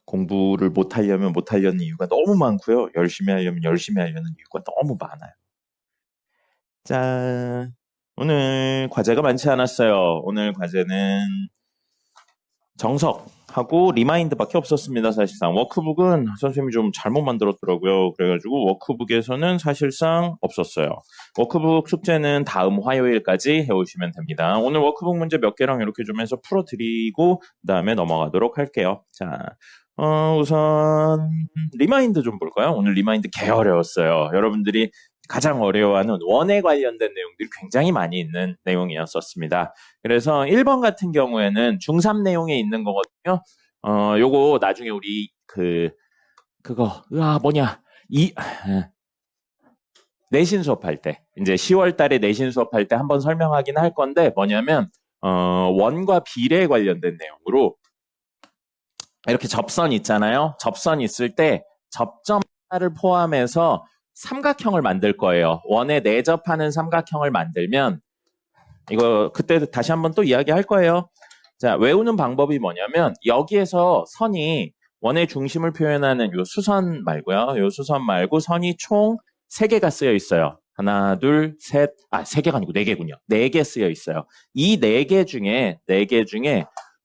공부를 못하려면 못하려는 이유가 너무 많고요. 열심히 하려면 열심히 하려는 이유가 너무 많아요. 자, 오늘 과제가 많지 않았어요. 오늘 과제는 정석하고 리마인드밖에 없었습니다. 사실상 워크북은 선생님이 좀 잘못 만들었더라고요. 그래가지고 워크북에서는 사실상 없었어요. 워크북 숙제는 다음 화요일까지 해오시면 됩니다. 오늘 워크북 문제 몇 개랑 이렇게 좀 해서 풀어드리고 그 다음에 넘어가도록 할게요. 자, 우선 리마인드 좀 볼까요? 오늘 리마인드 개 어려웠어요. 여러분들이 가장 어려워하는 원에 관련된 내용들이 굉장히 많이 있는 내용이었었습니다. 그래서 1번 같은 경우에는 중3 내용에 있는 거거든요. 요거 나중에 우리 내신 수업할 때, 이제 10월 달에 내신 수업할 때 한번 설명하긴 할 건데 뭐냐면 원과 비례에 관련된 내용으로 이렇게 접선 있잖아요. 접선 있을 때 접점 하나를 포함해서 삼각형을 만들 거예요. 원에 내접하는 삼각형을 만들면 이거 그때 다시 한번 또 이야기할 거예요. 자, 외우는 방법이 뭐냐면 여기에서 선이 원의 중심을 표현하는 요 수선 말고요. 요 수선 말고 선이 총 3개가 쓰여 있어요. 하나, 둘, 셋. 3개가 아니고 4개군요. 4개 쓰여 있어요. 이 4개 중에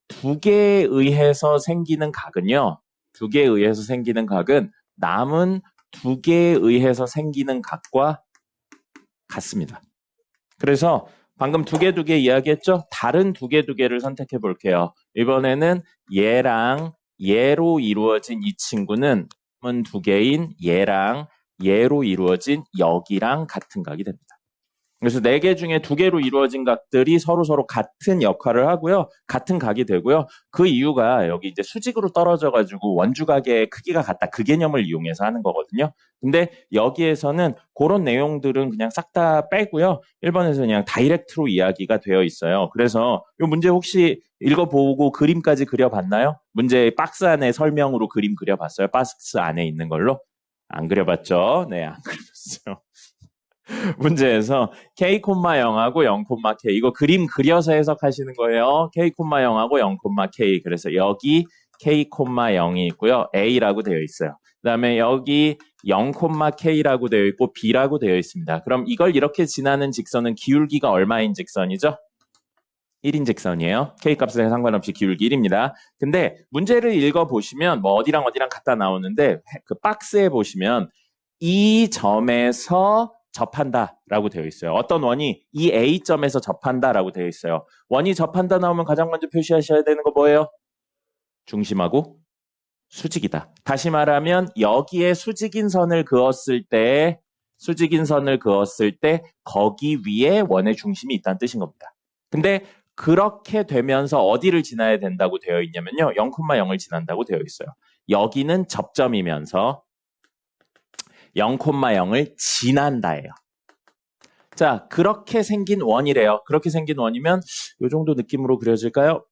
2개에 의해서 생기는 각은요. 2개에 의해서 생기는 각은 남은 2개에 의해서 생기는 각과 같습니다. 그래서 방금 2개 이야기했죠? 다른 2개를 선택해 볼게요. 이번에는 얘랑 얘로 이루어진 이 친구는 2개인 얘랑 얘로 이루어진 여기랑 같은 각이 됩니다. 그래서 4개 중에 2개로 이루어진 각들이 서로 같은 역할을 하고요. 같은 각이 되고요. 그 이유가 여기 이제 수직으로 떨어져가지고 원주각의 크기가 같다. 그 개념을 이용해서 하는 거거든요. 근데 여기에서는 그런 내용들은 그냥 싹 다 빼고요. 1번에서 그냥 다이렉트로 이야기가 되어 있어요. 그래서 이 문제 혹시 읽어보고 그림까지 그려봤나요? 문제 박스 안에 설명으로 그림 그려봤어요? 박스 안에 있는 걸로? 안 그려봤죠? 네, 안 그려봤어요. 문제에서 K,0하고 0,K 이거 그림 그려서 해석하시는 거예요. K,0하고 0,K 그래서 여기 K,0이 있고요. A라고 되어 있어요. 그 다음에 여기 0,K라고 되어 있고 B라고 되어 있습니다. 그럼 이걸 이렇게 지나는 직선은 기울기가 얼마인 직선이죠? 1인 직선이에요. K값에 상관없이 기울기 1입니다. 근데 문제를 읽어보시면 뭐 어디랑 갖다 나오는데 그 박스에 보시면 이 점에서 접한다라고 되어 있어요. 어떤 원이 이 A점에서 접한다라고 되어 있어요. 원이 접한다 나오면 가장 먼저 표시하셔야 되는 거 뭐예요? 중심하고 수직이다. 다시 말하면 여기에 수직인 선을 그었을 때 거기 위에 원의 중심이 있다는 뜻인 겁니다. 근데 그렇게 되면서 어디를 지나야 된다고 되어 있냐면요. 0,0을 지난다고 되어 있어요. 여기는 접점이면서 0,0을 지난다예요. 자, 그렇게 생긴 원이래요. 그렇게 생긴 원이면 이 정도 느낌으로 그려질까요?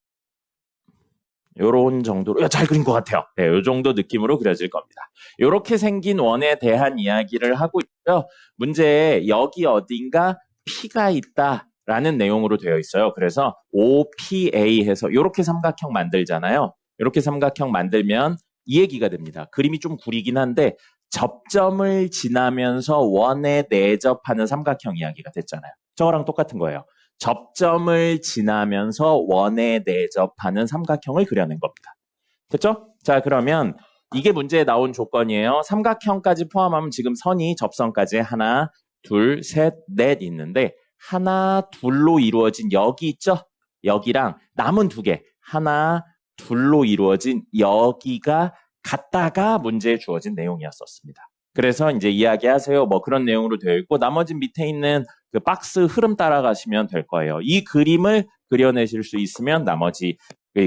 요런 정도로 잘 그린 것 같아요. 네, 요 정도 느낌으로 그려질 겁니다. 요렇게 생긴 원에 대한 이야기를 하고 있고요. 문제에 여기 어딘가 P가 있다라는 내용으로 되어 있어요. 그래서 OPA 해서 요렇게 삼각형 만들잖아요. 요렇게 삼각형 만들면 이 얘기가 됩니다. 그림이 좀 구리긴 한데 접점을 지나면서 원에 내접하는 삼각형 이야기가 됐잖아요. 저거랑 똑같은 거예요. 접점을 지나면서 원에 내접하는 삼각형을 그려낸 겁니다. 됐죠? 자, 그러면 이게 문제에 나온 조건이에요. 삼각형까지 포함하면 지금 선이 접선까지 하나, 둘, 셋, 넷 있는데 하나, 둘로 이루어진 여기 있죠? 여기랑 남은 2개, 하나, 둘로 이루어진 여기가 같다가 문제에 주어진 내용이었었습니다. 그래서 이제 이야기하세요. 뭐 그런 내용으로 되어 있고 나머지 밑에 있는 그 박스 흐름 따라가시면 될 거예요. 이 그림을 그려내실 수 있으면 나머지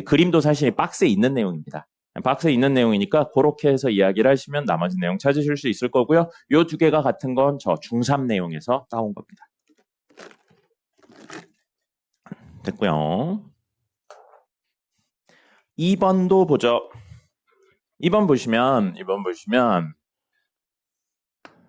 그림도 사실 박스에 있는 내용입니다. 박스에 있는 내용이니까 그렇게 해서 이야기를 하시면 나머지 내용 찾으실 수 있을 거고요. 이 2개가 같은 건 저 중3 내용에서 따온 겁니다. 됐고요. 2번도 보죠. 2번 보시면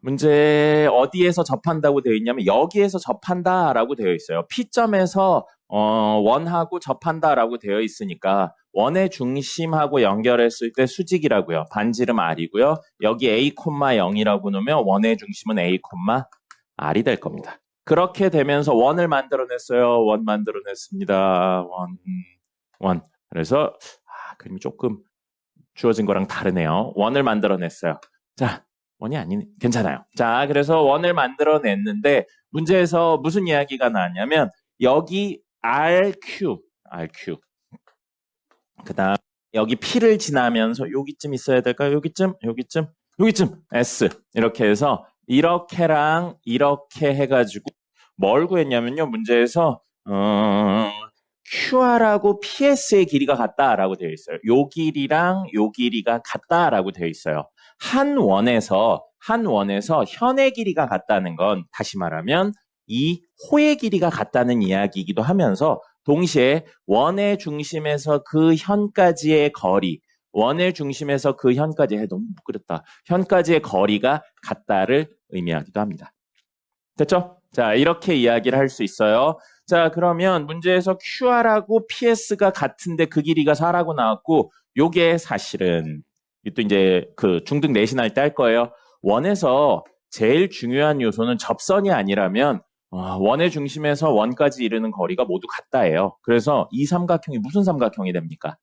문제 어디에서 접한다고 되어 있냐면 여기에서 접한다라고 되어 있어요. P점에서 원하고 접한다라고 되어 있으니까 원의 중심하고 연결했을 때 수직이라고요. 반지름 R이고요. 여기 A, 0이라고 놓으면 원의 중심은 A, R이 될 겁니다. 그렇게 되면서 원을 만들어냈어요. 원 만들어냈습니다. 원. 그래서 그림이 조금 주어진 거랑 다르네요. 원을 만들어냈어요. 자, 원이 아니네. 괜찮아요. 자, 그래서 원을 만들어냈는데 문제에서 무슨 이야기가 나왔냐면 여기 RQ. 그 다음 여기 P를 지나면서 여기쯤 있어야 될까요? 여기쯤 S. 이렇게 해서 이렇게랑 이렇게 해가지고 뭘 구했냐면요. 문제에서 QR하고 PS의 길이가 같다라고 되어 있어요. 요 길이랑 요 길이가 같다라고 되어 있어요. 한 원에서 현의 길이가 같다는 건 다시 말하면 이 호의 길이가 같다는 이야기이기도 하면서 동시에 원의 중심에서 그 현까지의 거리, 원의 중심에서 그 현까지 너무 그렇다. 현까지의 거리가 같다를 의미하기도 합니다. 됐죠? 자, 이렇게 이야기를 할 수 있어요. 자, 그러면 문제에서 QR하고 PS가 같은데 그 길이가 4라고 나왔고, 요게 사실은 또 이제 그 중등 내신할 때 할 거예요. 원에서 제일 중요한 요소는 접선이 아니라면 원의 중심에서 원까지 이르는 거리가 모두 같다예요. 그래서 이 삼각형이 무슨 삼각형이 됩니까?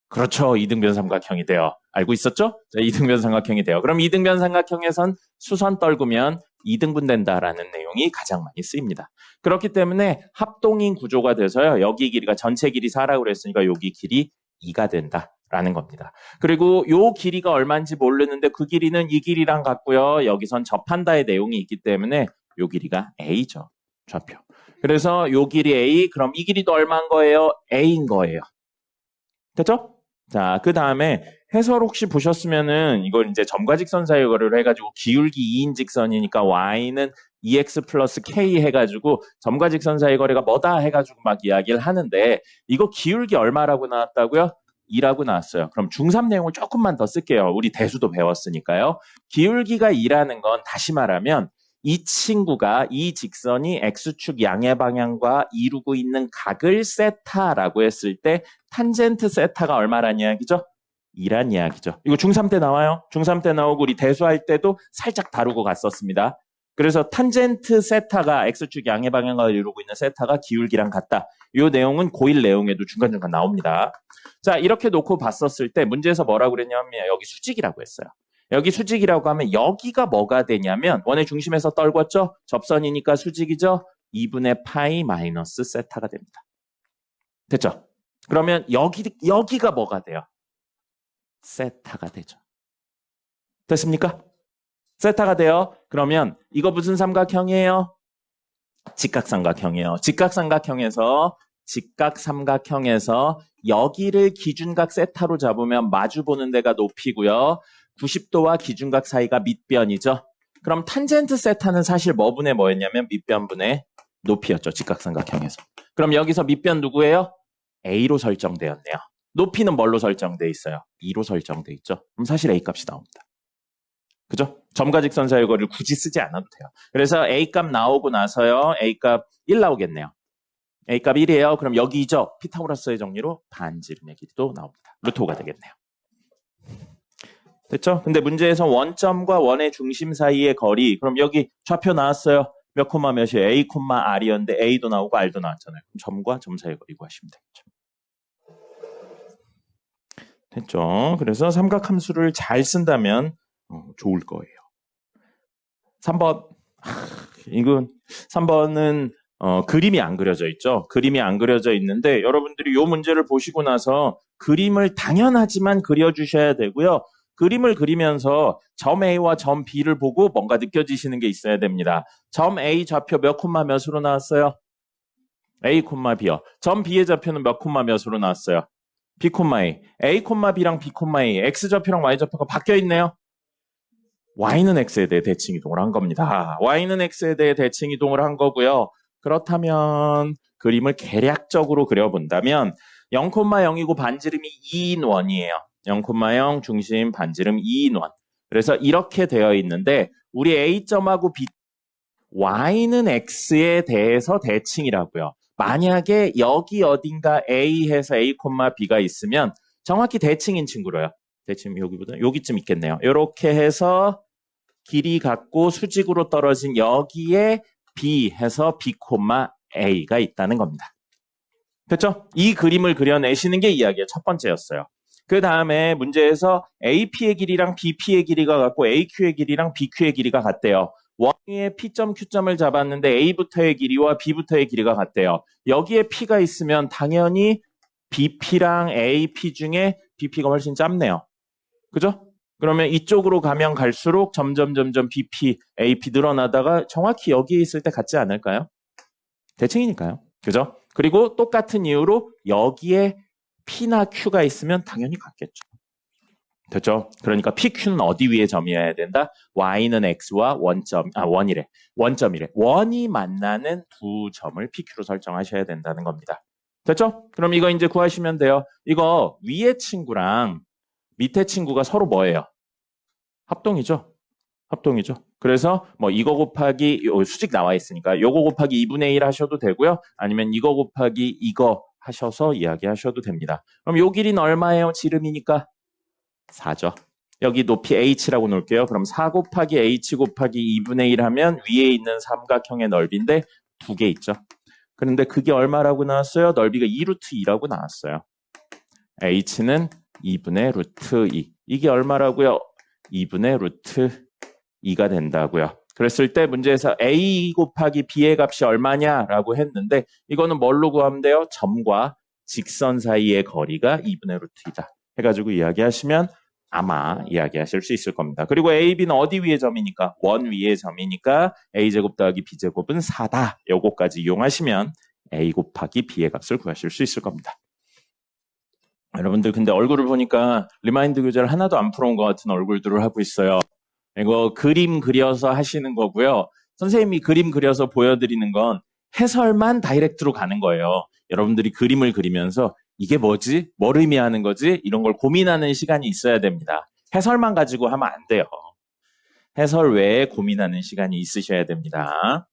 그렇죠. 이등변 삼각형이 돼요. 알고 있었죠? 자, 이등변 삼각형이 돼요. 그럼 이등변 삼각형에선 수선 떨구면 2등분 된다라는 내용이 가장 많이 쓰입니다. 그렇기 때문에 합동인 구조가 돼서요. 여기 길이가 전체 길이 4라고 그랬으니까 여기 길이 2가 된다라는 겁니다. 그리고 요 길이가 얼마인지 모르는데 그 길이는 이 길이랑 같고요. 여기선 접한다의 내용이 있기 때문에 요 길이가 A죠. 좌표. 그래서 요 길이 A, 그럼 이 길이도 얼마인 거예요? A인 거예요. 됐죠? 자, 그 다음에 해설 혹시 보셨으면은 이걸 이제 점과 직선 사이의 거리를 해가지고 기울기 2인 직선이니까 y는 2x 플러스 k 해가지고 점과 직선 사이의 거리가 뭐다 해가지고 막 이야기를 하는데 이거 기울기 얼마라고 나왔다고요? 2라고 나왔어요. 그럼 중3 내용을 조금만 더 쓸게요. 우리 대수도 배웠으니까요. 기울기가 2라는 건 다시 말하면 이 친구가 이 직선이 x축 양의 방향과 이루고 있는 각을 세타라고 했을 때 탄젠트 세타가 얼마란 이야기죠? 2란 이야기죠. 이거 중3 때 나와요. 중3 때 나오고 우리 대수할 때도 살짝 다루고 갔었습니다. 그래서 탄젠트 세타가 x축 양의 방향과 이루고 있는 세타가 기울기랑 같다. 이 내용은 고1 내용에도 중간중간 나옵니다. 자, 이렇게 놓고 봤었을 때 문제에서 뭐라고 그랬냐면 여기 수직이라고 했어요. 여기 수직이라고 하면 여기가 뭐가 되냐면 원의 중심에서 떨궜죠? 접선이니까 수직이죠? 2분의 파이 마이너스 세타가 됩니다. 됐죠? 그러면 여기가 뭐가 돼요? 세타가 되죠. 됐습니까? 세타가 돼요. 그러면 이거 무슨 삼각형이에요? 직각삼각형이에요. 직각삼각형에서 여기를 기준각 세타로 잡으면 마주보는 데가 높이고요. 90도와 기준각 사이가 밑변이죠. 그럼 탄젠트 세타는 사실 뭐분의 뭐였냐면 밑변분의 높이였죠. 직각삼각형에서. 그럼 여기서 밑변 누구예요? A로 설정되었네요. 높이는 뭘로 설정돼 있어요? 2로 설정돼 있죠. 그럼 사실 A 값이 나옵니다. 그죠? 점과 직선 사이의 거리를 굳이 쓰지 않아도 돼요. 그래서 A 값 나오고 나서요. A 값 1 나오겠네요. A 값 1이에요. 그럼 여기죠. 피타고라스의 정리로 반지름의 길이도 나옵니다. 루트 5가 되겠네요. 됐죠? 근데 문제에서 원점과 원의 중심 사이의 거리, 그럼 여기 좌표 나왔어요. 몇 콤마 몇이에요? A, R이었는데 A도 나오고 R도 나왔잖아요. 그럼 점과 점 사이의 거리 구하시면 되겠죠. 됐죠? 그래서 삼각함수를 잘 쓴다면 좋을 거예요. 3번. 이건 3번은 그림이 안 그려져 있죠. 그림이 안 그려져 있는데 여러분들이 이 문제를 보시고 나서 그림을 당연하지만 그려주셔야 되고요. 그림을 그리면서 점 A와 점 B를 보고 뭔가 느껴지시는 게 있어야 됩니다. 점 A 좌표 몇 콤마 몇으로 나왔어요? A, B요. 점 B의 좌표는 몇 콤마 몇으로 나왔어요? B, A. A, B랑 B, A. X 좌표랑 Y 좌표가 바뀌어 있네요. Y는 X에 대해 대칭 이동을 한 겁니다. Y는 X에 대해 대칭 이동을 한 거고요. 그렇다면 그림을 계략적으로 그려본다면 0,0이고 반지름이 2인 원이에요. 0,0 중심 반지름 2인 원. 그래서 이렇게 되어 있는데 우리 A점하고 B, Y는 X에 대해서 대칭이라고요. 만약에 여기 어딘가 A 해서 A, B가 있으면 정확히 대칭인 친구로요. 대칭 여기보다 여기쯤 있겠네요. 이렇게 해서 길이 같고 수직으로 떨어진 여기에 B 해서 B, A가 있다는 겁니다. 됐죠? 이 그림을 그려내시는 게 이야기의 첫 번째였어요. 그 다음에 문제에서 AP의 길이랑 BP의 길이가 같고 AQ의 길이랑 BQ의 길이가 같대요. 원위에 P점, Q점을 잡았는데 A부터의 길이와 B부터의 길이가 같대요. 여기에 P가 있으면 당연히 BP랑 AP 중에 BP가 훨씬 짧네요. 그죠? 그러면 이쪽으로 가면 갈수록 점점 BP, AP 늘어나다가 정확히 여기에 있을 때 같지 않을까요? 대칭이니까요. 그죠? 그리고 똑같은 이유로 여기에 P나 Q가 있으면 당연히 같겠죠. 됐죠? 그러니까 PQ는 어디 위에 점이어야 된다? Y는 X와 원이래. 원점이래. 원이 만나는 두 점을 PQ로 설정하셔야 된다는 겁니다. 됐죠? 그럼 이거 이제 구하시면 돼요. 이거 위에 친구랑 밑에 친구가 서로 뭐예요? 합동이죠? 합동이죠. 그래서 뭐 이거 곱하기 수직 나와 있으니까 요거 곱하기 2분의 1 하셔도 되고요. 아니면 이거 곱하기 이거 하셔서 이야기하셔도 됩니다. 그럼 요 길이는 얼마예요? 지름이니까 4죠. 여기 높이 h라고 놓을게요. 그럼 4 곱하기 h 곱하기 2분의 1 하면 위에 있는 삼각형의 넓이인데 두 개 있죠. 그런데 그게 얼마라고 나왔어요? 넓이가 2루트 2라고 나왔어요. h는 2분의 루트 2. 이게 얼마라고요? 2분의 루트 2가 된다고요. 그랬을 때 문제에서 a 곱하기 b의 값이 얼마냐라고 했는데 이거는 뭘로 구하면 돼요? 점과 직선 사이의 거리가 2분의 루트 2다. 해가지고 이야기하시면 아마 이야기하실 수 있을 겁니다. 그리고 a, b는 어디 위의 점이니까? 원 위의 점이니까 a제곱 더하기 b제곱은 4다. 요거까지 이용하시면 a 곱하기 b의 값을 구하실 수 있을 겁니다. 여러분들 근데 얼굴을 보니까 리마인드 교재를 하나도 안 풀어온 것 같은 얼굴들을 하고 있어요. 이거 그림 그려서 하시는 거고요. 선생님이 그림 그려서 보여드리는 건 해설만 다이렉트로 가는 거예요. 여러분들이 그림을 그리면서 이게 뭐지? 뭘 의미하는 거지? 이런 걸 고민하는 시간이 있어야 됩니다. 해설만 가지고 하면 안 돼요. 해설 외에 고민하는 시간이 있으셔야 됩니다.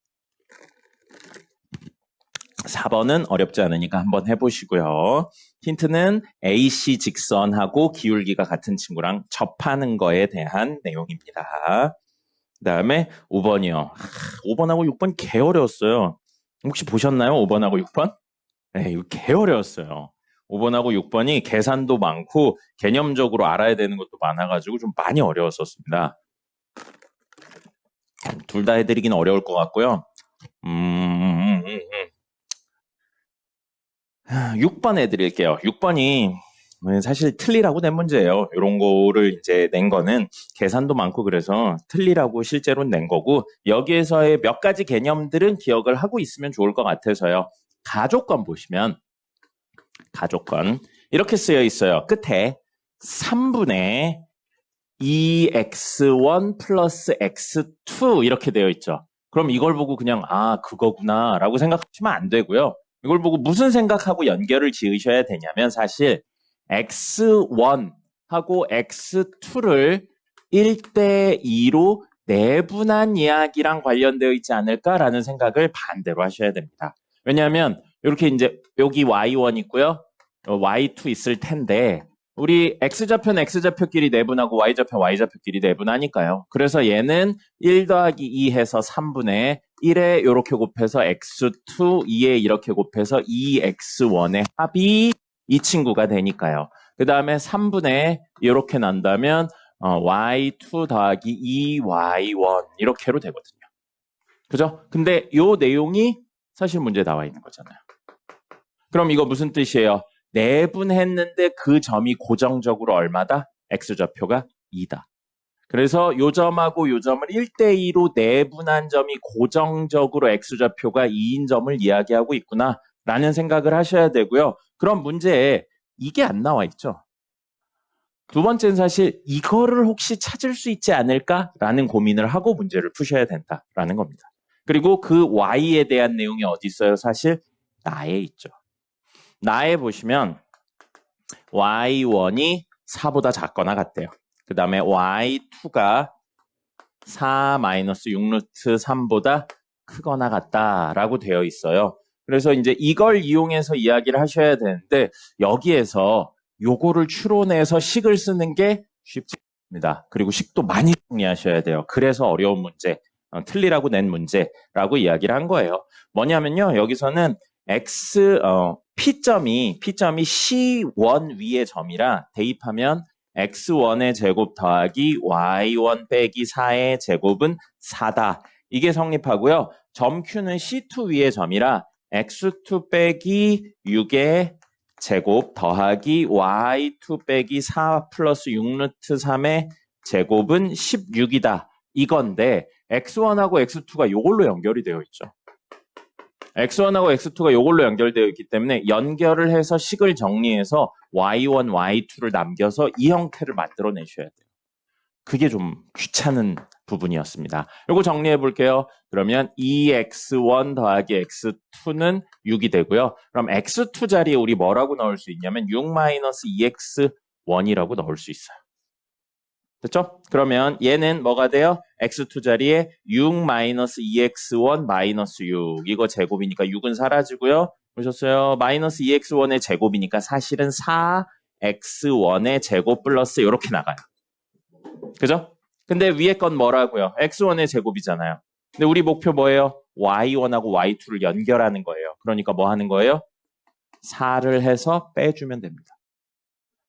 4번은 어렵지 않으니까 한번 해보시고요. 힌트는 AC 직선하고 기울기가 같은 친구랑 접하는 거에 대한 내용입니다. 그 다음에 5번이요. 5번하고 6번 개 어려웠어요. 혹시 보셨나요? 5번하고 6번? 네, 이거 개 어려웠어요. 5번하고 6번이 계산도 많고 개념적으로 알아야 되는 것도 많아가지고 좀 많이 어려웠었습니다. 둘 다 해드리긴 어려울 것 같고요. 6번 해드릴게요. 6번이 사실 틀리라고 낸 문제예요. 이런 거를 이제 낸 거는 계산도 많고 그래서 틀리라고 실제로 낸 거고 여기에서의 몇 가지 개념들은 기억을 하고 있으면 좋을 것 같아서요. 가족권 보시면 가족권 이렇게 쓰여 있어요. 끝에 3분의 2x1 플러스 x2 이렇게 되어 있죠. 그럼 이걸 보고 그냥 그거구나 라고 생각하시면 안 되고요. 이걸 보고 무슨 생각하고 연결을 지으셔야 되냐면 사실 x1하고 x2를 1대2로 내분한 이야기랑 관련되어 있지 않을까라는 생각을 반대로 하셔야 됩니다. 왜냐하면 이렇게 이제 여기 y1 있고요. y2 있을 텐데 우리 x좌표끼리 내분하고 y좌표끼리 내분하니까요. 그래서 얘는 1 더하기 2 해서 3분의 1에 이렇게 곱해서 x2, 2에 이렇게 곱해서 2x1의 합이 이 친구가 되니까요. 그 다음에 3분의 이렇게 난다면 y2 더하기 2y1 이렇게로 되거든요. 그죠? 근데 이 내용이 사실 문제에 나와 있는 거잖아요. 그럼 이거 무슨 뜻이에요? 내분했는데 그 점이 고정적으로 얼마다? x좌표가 2다. 그래서 요 점하고 요 점을 1대2로 내분한 점이 고정적으로 x좌표가 2인 점을 이야기하고 있구나 라는 생각을 하셔야 되고요. 그럼 문제에 이게 안 나와 있죠. 두 번째는 사실 이거를 혹시 찾을 수 있지 않을까라는 고민을 하고 문제를 푸셔야 된다라는 겁니다. 그리고 그 y에 대한 내용이 어디 있어요? 사실 나에 있죠. 나에 보시면 y1이 4보다 작거나 같대요. 그 다음에 y2가 4 마이너스 6루트 3보다 크거나 같다라고 되어 있어요. 그래서 이제 이걸 이용해서 이야기를 하셔야 되는데 여기에서 요거를 추론해서 식을 쓰는 게 쉽지 않습니다. 그리고 식도 많이 정리하셔야 돼요. 그래서 어려운 문제, 틀리라고 낸 문제라고 이야기를 한 거예요. 뭐냐면요. 여기서는 P점이 C1 위의 점이라 대입하면 X1의 제곱 더하기 Y1 빼기 4의 제곱은 4다. 이게 성립하고요. 점 Q는 C2 위의 점이라 X2 빼기 6의 제곱 더하기 Y2 빼기 4 플러스 6루트 3의 제곱은 16이다. 이건데 X1하고 X2가 요걸로 연결이 되어 있죠. X1하고 X2가 요걸로 연결되어 있기 때문에 연결을 해서 식을 정리해서 Y1, Y2를 남겨서 이 형태를 만들어내셔야 돼요. 그게 좀 귀찮은 부분이었습니다. 요거 정리해 볼게요. 그러면 2x1 더하기 x2는 6이 되고요. 그럼 x2 자리에 우리 뭐라고 넣을 수 있냐면 6-2x1이라고 넣을 수 있어요. 됐죠? 그러면 얘는 뭐가 돼요? x2 자리에 6-2x1-6 이거 제곱이니까 6은 사라지고요. 보셨어요? 마이너스 2x1의 제곱이니까 사실은 4x1의 제곱 플러스 이렇게 나가요. 그죠? 근데 위에 건 뭐라고요? x1의 제곱이잖아요. 근데 우리 목표 뭐예요? y1하고 y2를 연결하는 거예요. 그러니까 뭐 하는 거예요? 4를 해서 빼주면 됩니다.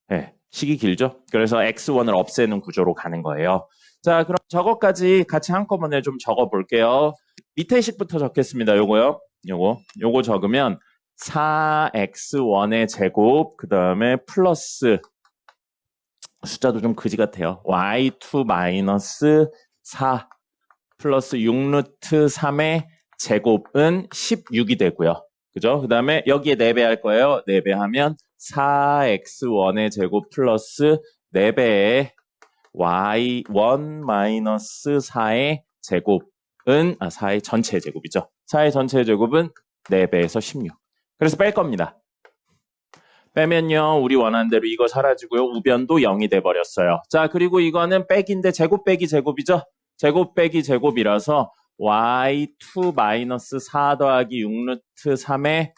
네, 식이 길죠? 그래서 x1을 없애는 구조로 가는 거예요. 자, 그럼 저거까지 같이 한꺼번에 좀 적어 볼게요. 밑에 식부터 적겠습니다. 요거요. 요거 적으면 4x1의 제곱, 그 다음에 플러스 숫자도 좀 그지 같아요. y2 마이너스 4 플러스 6루트 3의 제곱은 16이 되고요. 그죠? 그 다음에 여기에 4배 할 거예요. 4배 하면 4x1의 제곱 플러스 4배의 y1 마이너스 4의 제곱은 4의 전체 제곱이죠. 4의 전체 제곱은 4배에서 16. 그래서 뺄 겁니다. 빼면요, 우리 원하는 대로 이거 사라지고요. 우변도 0이 돼버렸어요. 자, 그리고 이거는 빼기인데 제곱 빼기 제곱이죠. 제곱 빼기 제곱이라서 y2 마이너스 4 더하기 6루트 3의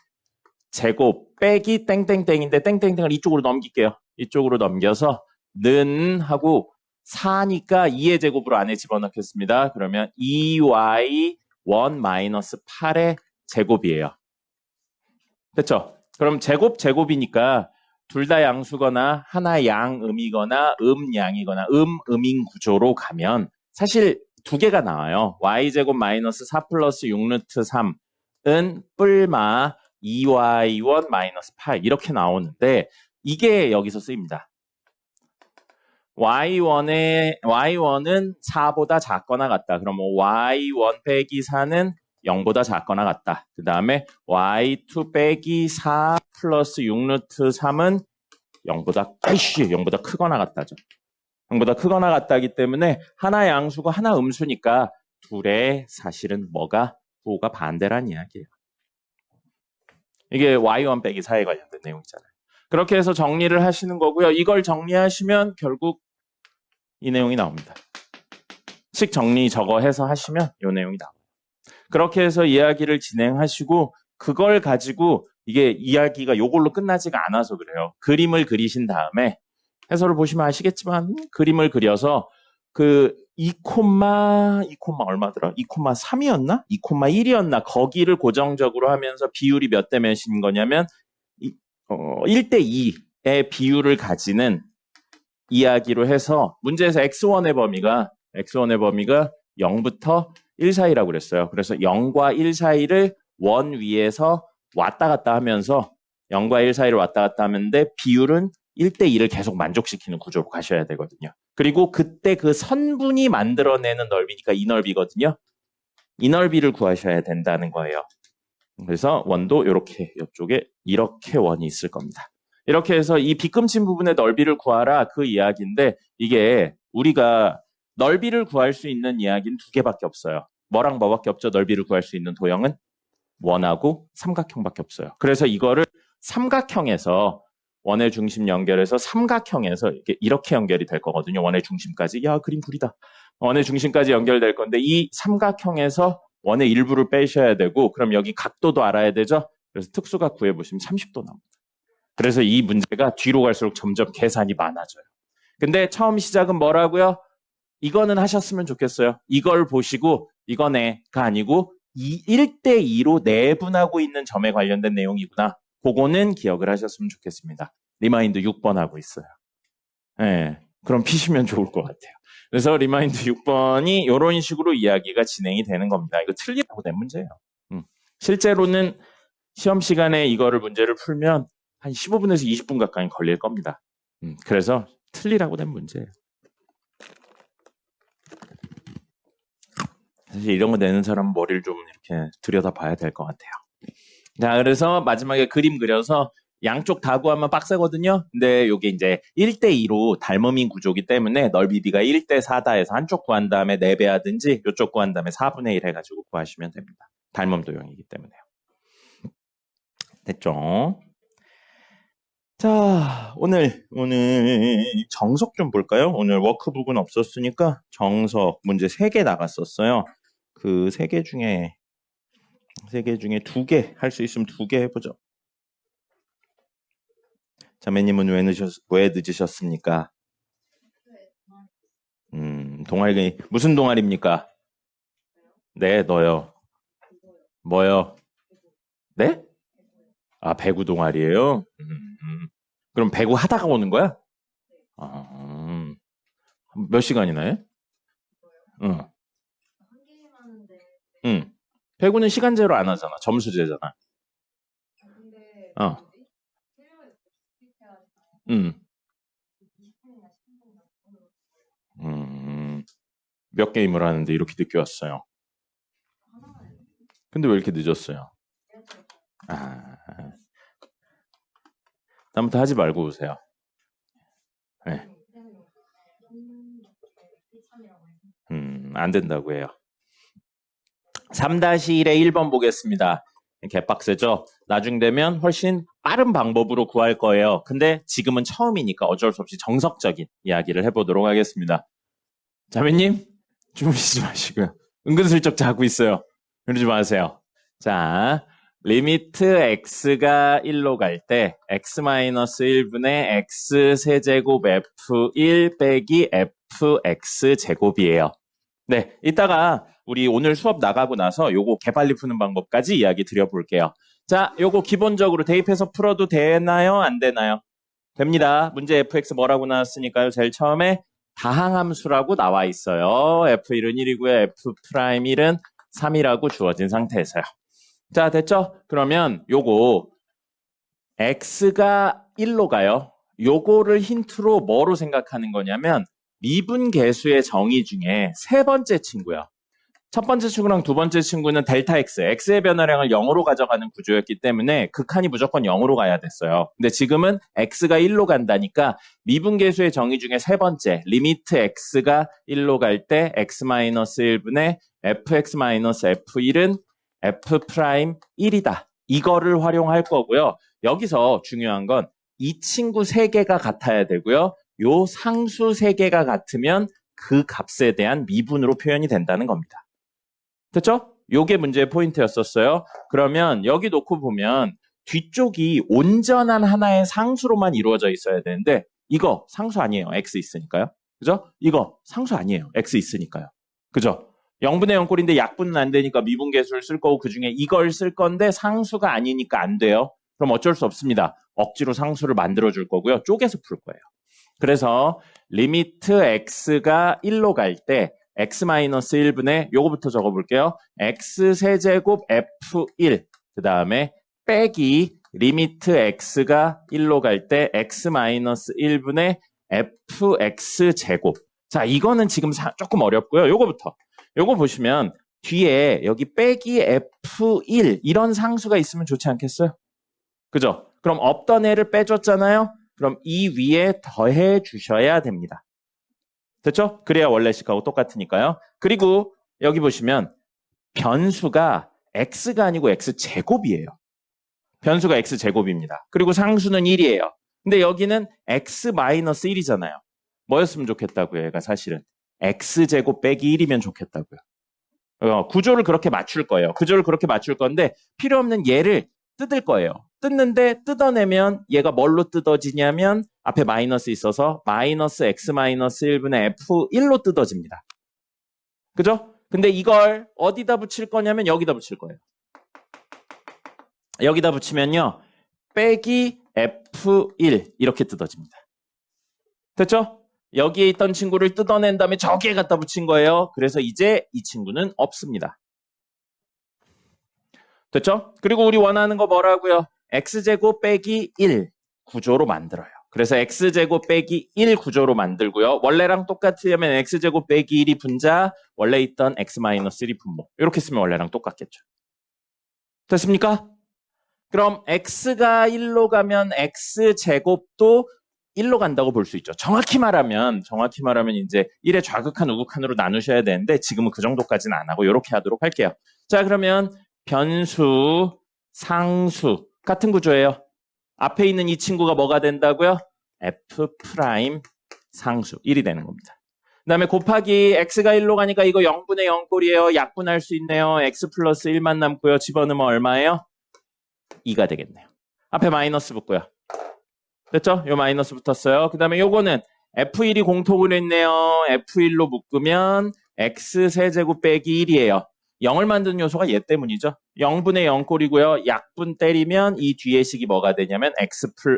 제곱 빼기 땡땡땡인데 땡땡땡을 이쪽으로 넘길게요. 이쪽으로 넘겨서 는 하고 4니까 2의 제곱으로 안에 집어넣겠습니다. 그러면 2y1 마이너스 8의 제곱이에요. 됐죠? 그럼 제곱이니까 둘 다 양수거나 하나 양음이거나 음양이거나 음인 구조로 가면 사실 두 개가 나와요. y제곱 마이너스 4 플러스 6루트 3은 뿔마 2y1 마이너스 8 이렇게 나오는데 이게 여기서 쓰입니다. y1은 4보다 작거나 같다. 그럼 y1 빼기 4는 0보다 작거나 같다. 그 다음에 y2 빼기 4 플러스 6루트 3은 0보다 크거나 같다죠. 0보다 크거나 같다기 때문에 하나 양수고 하나 음수니까 둘의 사실은 부호가 반대란 이야기예요. 이게 y1 빼기 4에 관련된 내용이잖아요. 그렇게 해서 정리를 하시는 거고요. 이걸 정리하시면 결국 이 내용이 나옵니다. 식 정리 저거 해서 하시면 이 내용이 나옵니다. 그렇게 해서 이야기를 진행하시고 그걸 가지고 이게 이야기가 요걸로 끝나지가 않아서 그래요. 그림을 그리신 다음에 해설을 보시면 아시겠지만 그림을 그려서 그 2, 얼마더라? 2,3이었나? 2,1이었나? 거기를 고정적으로 하면서 비율이 몇 대 몇인 거냐면 1대 2의 비율을 가지는 이야기로 해서 문제에서 x1의 범위가 0부터 1 사이라고 그랬어요. 그래서 0과 1 사이를 원 위에서 왔다 갔다 하면서 0과 1 사이를 왔다 갔다 하는데 비율은 1대 2를 계속 만족시키는 구조로 가셔야 되거든요. 그리고 그때 그 선분이 만들어내는 넓이니까 이 넓이거든요. 이 넓이를 구하셔야 된다는 거예요. 그래서 원도 이렇게 이쪽에 이렇게 원이 있을 겁니다. 이렇게 해서 이 빗금친 부분의 넓이를 구하라 그 이야기인데 이게 우리가 넓이를 구할 수 있는 이야기는 두 개밖에 없어요. 뭐랑 뭐밖에 없죠? 넓이를 구할 수 있는 도형은 원하고 삼각형밖에 없어요. 그래서 이거를 삼각형에서 원의 중심 연결해서 삼각형에서 이렇게 연결이 될 거거든요. 원의 중심까지. 야, 그림 구리다. 원의 중심까지 연결될 건데 이 삼각형에서 원의 일부를 빼셔야 되고 그럼 여기 각도도 알아야 되죠? 그래서 특수각 구해보시면 30도 나옵니다. 그래서 이 문제가 뒤로 갈수록 점점 계산이 많아져요. 근데 처음 시작은 뭐라고요? 이거는 하셨으면 좋겠어요. 이걸 보시고 이거네가 아니고 1대2로 내분하고 있는 점에 관련된 내용이구나. 그거는 기억을 하셨으면 좋겠습니다. 리마인드 6번 하고 있어요. 네, 그럼 피시면 좋을 것 같아요. 그래서 리마인드 6번이 이런 식으로 이야기가 진행이 되는 겁니다. 이거 틀리라고 낸 문제예요. 실제로는 시험 시간에 이거를 문제를 풀면 한 15분에서 20분 가까이 걸릴 겁니다. 그래서 틀리라고 낸 문제예요. 사실 이런 거 내는 사람은 머리를 좀 이렇게 들여다봐야 될 것 같아요. 자, 그래서 마지막에 그림 그려서 양쪽 다 구하면 빡세거든요. 근데 이게 이제 1대2로 닮음인 구조기 때문에 넓이 B가 1대4다 해서 한쪽 구한 다음에 4배 하든지 이쪽 구한 다음에 4분의 1 해가지고 구하시면 됩니다. 닮음 도형이기 때문에요. 됐죠? 자, 오늘 정석 좀 볼까요? 오늘 워크북은 없었으니까 정석 문제 3개 나갔었어요. 그 3개 중에 2개 할 수 있으면 2개 해보죠. 자매님은 왜 늦으셨습니까? 동아리 무슨 동아리입니까? 네, 너요. 뭐요? 네? 아, 배구 동아리예요? 그럼 배구 하다가 오는 거야? 몇 시간이나 해? 응. 응. 배구는 시간제로 안 하잖아. 점수제잖아. 어. 몇 게임을 하는데 이렇게 늦게 왔어요? 근데 왜 이렇게 늦었어요? 다음부터 하지 말고 오세요. 네. 안 된다고 해요. 3-1의 1번 보겠습니다. 개빡세죠? 나중 되면 훨씬 빠른 방법으로 구할 거예요. 근데 지금은 처음이니까 어쩔 수 없이 정석적인 이야기를 해보도록 하겠습니다. 자매님, 주무시지 마시고요. 은근슬쩍 자고 있어요. 그러지 마세요. 자, 리미트 x가 1로 갈 때 x-1분의 x 세제곱 f1 빼기 fx 제곱이에요. 네, 이따가 우리 오늘 수업 나가고 나서 요거 개빨리 푸는 방법까지 이야기 드려볼게요. 자, 요거 기본적으로 대입해서 풀어도 되나요? 안 되나요? 됩니다. 문제 fx 뭐라고 나왔으니까요. 제일 처음에 다항함수라고 나와 있어요. f1은 1이고요. f'1은 3이라고 주어진 상태에서요. 자, 됐죠? 그러면 요거 x가 1로 가요. 요거를 힌트로 뭐로 생각하는 거냐면 미분계수의 정의 중에 세 번째 친구요. 첫 번째 친구랑 두 번째 친구는 델타 x, x의 변화량을 0으로 가져가는 구조였기 때문에 극한이 무조건 0으로 가야 됐어요. 근데 지금은 x가 1로 간다니까 미분계수의 정의 중에 세 번째, 리미트 x가 1로 갈 때 x-1분의 fx-f1은 f'1이다. 이거를 활용할 거고요. 여기서 중요한 건 이 친구 세 개가 같아야 되고요. 요 상수 세 개가 같으면 그 값에 대한 미분으로 표현이 된다는 겁니다. 됐죠? 요게 문제의 포인트였었어요. 그러면 여기 놓고 보면 뒤쪽이 온전한 하나의 상수로만 이루어져 있어야 되는데 이거 상수 아니에요. x 있으니까요. 그죠? 이거 상수 아니에요. x 있으니까요. 그죠? 0분의 0 꼴인데 약분은 안 되니까 미분계수를 쓸 거고 그중에 이걸 쓸 건데 상수가 아니니까 안 돼요. 그럼 어쩔 수 없습니다. 억지로 상수를 만들어줄 거고요. 쪼개서 풀 거예요. 그래서 리미트 x가 1로 갈 때 x-1분의 요거부터 적어볼게요. x 세제곱 f1 그 다음에 빼기 리미트 x가 1로 갈 때 x-1분의 fx 제곱. 자, 이거는 지금 조금 어렵고요. 요거 보시면 뒤에 여기 빼기 f1 이런 상수가 있으면 좋지 않겠어요? 그죠? 그럼 없던 애를 빼줬잖아요. 그럼 이 위에 더해 주셔야 됩니다. 됐죠? 그래야 원래 식하고 똑같으니까요. 그리고 여기 보시면 변수가 x가 아니고 x제곱이에요. 변수가 x제곱입니다. 그리고 상수는 1이에요. 근데 여기는 x-1이잖아요. 뭐였으면 좋겠다고요? 얘가 사실은 x제곱 빼기 1이면 좋겠다고요. 구조를 그렇게 맞출 거예요. 구조를 그렇게 맞출 건데 필요 없는 얘를 뜯을 거예요. 뜯는데 뜯어내면 얘가 뭘로 뜯어지냐면 앞에 마이너스 있어서 마이너스 x 마이너스 1분의 f1로 뜯어집니다. 그죠? 근데 이걸 어디다 붙일 거냐면 여기다 붙일 거예요. 여기다 붙이면요. 빼기 f1 이렇게 뜯어집니다. 됐죠? 여기에 있던 친구를 뜯어낸 다음에 저기에 갖다 붙인 거예요. 그래서 이제 이 친구는 없습니다. 됐죠? 그리고 우리 원하는 거 뭐라고요? x제곱 빼기 1 구조로 만들어요. 그래서 x제곱 빼기 1 구조로 만들고요. 원래랑 똑같으려면 x제곱 빼기 1이 분자, 원래 있던 x-1이 분모. 이렇게 쓰면 원래랑 똑같겠죠. 됐습니까? 그럼 x가 1로 가면 x제곱도 1로 간다고 볼 수 있죠. 정확히 말하면 이제 1의 좌극한 우극한으로 나누셔야 되는데 지금은 그 정도까지는 안 하고 이렇게 하도록 할게요. 자, 그러면 변수, 상수 같은 구조예요. 앞에 있는 이 친구가 뭐가 된다고요? f' 상수 1이 되는 겁니다. 그 다음에 곱하기 x가 1로 가니까 이거 0분의 0 꼴이에요. 약분할 수 있네요. x 플러스 1만 남고요. 집어넣으면 얼마예요? 2가 되겠네요. 앞에 마이너스 붙고요. 됐죠? 요 마이너스 붙었어요. 그 다음에 요거는 f1이 공통으로 있네요. f1로 묶으면 x 세제곱 빼기 1이에요. 0을 만드는 요소가 얘 때문이죠. 0분의 0 꼴이고요. 약분 때리면 이 뒤에 식이 뭐가 되냐면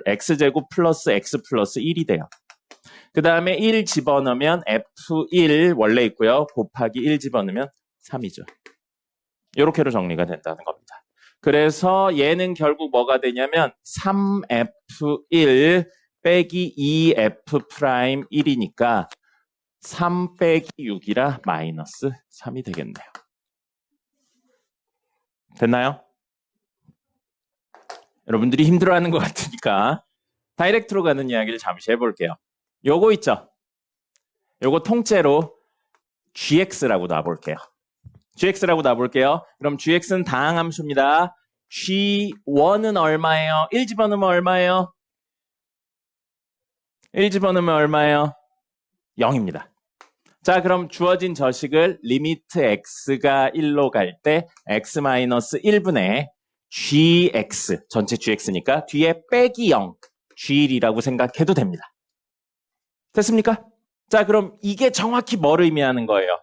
x제곱 플러스 x 플러스 1이 돼요. 그 다음에 1 집어넣으면 f1 원래 있고요. 곱하기 1 집어넣으면 3이죠. 이렇게로 정리가 된다는 겁니다. 그래서 얘는 결국 뭐가 되냐면 3f1 빼기 2f'1이니까 3 빼기 6이라 마이너스 3이 되겠네요. 됐나요? 여러분들이 힘들어하는 것 같으니까 다이렉트로 가는 이야기를 잠시 해볼게요. 요거 있죠? 요거 통째로 gx라고 놔볼게요. gx라고 놔볼게요. 그럼 gx는 다항함수입니다. g1은 얼마예요? 1 집어넣으면 얼마예요? 1 집어넣으면 얼마예요? 0입니다. 자, 그럼 주어진 저식을 리미트 x가 1로 갈 때 x-1분의 gx, 전체 gx니까 뒤에 빼기 0, g1이라고 생각해도 됩니다. 됐습니까? 자, 그럼 이게 정확히 뭘 의미하는 거예요?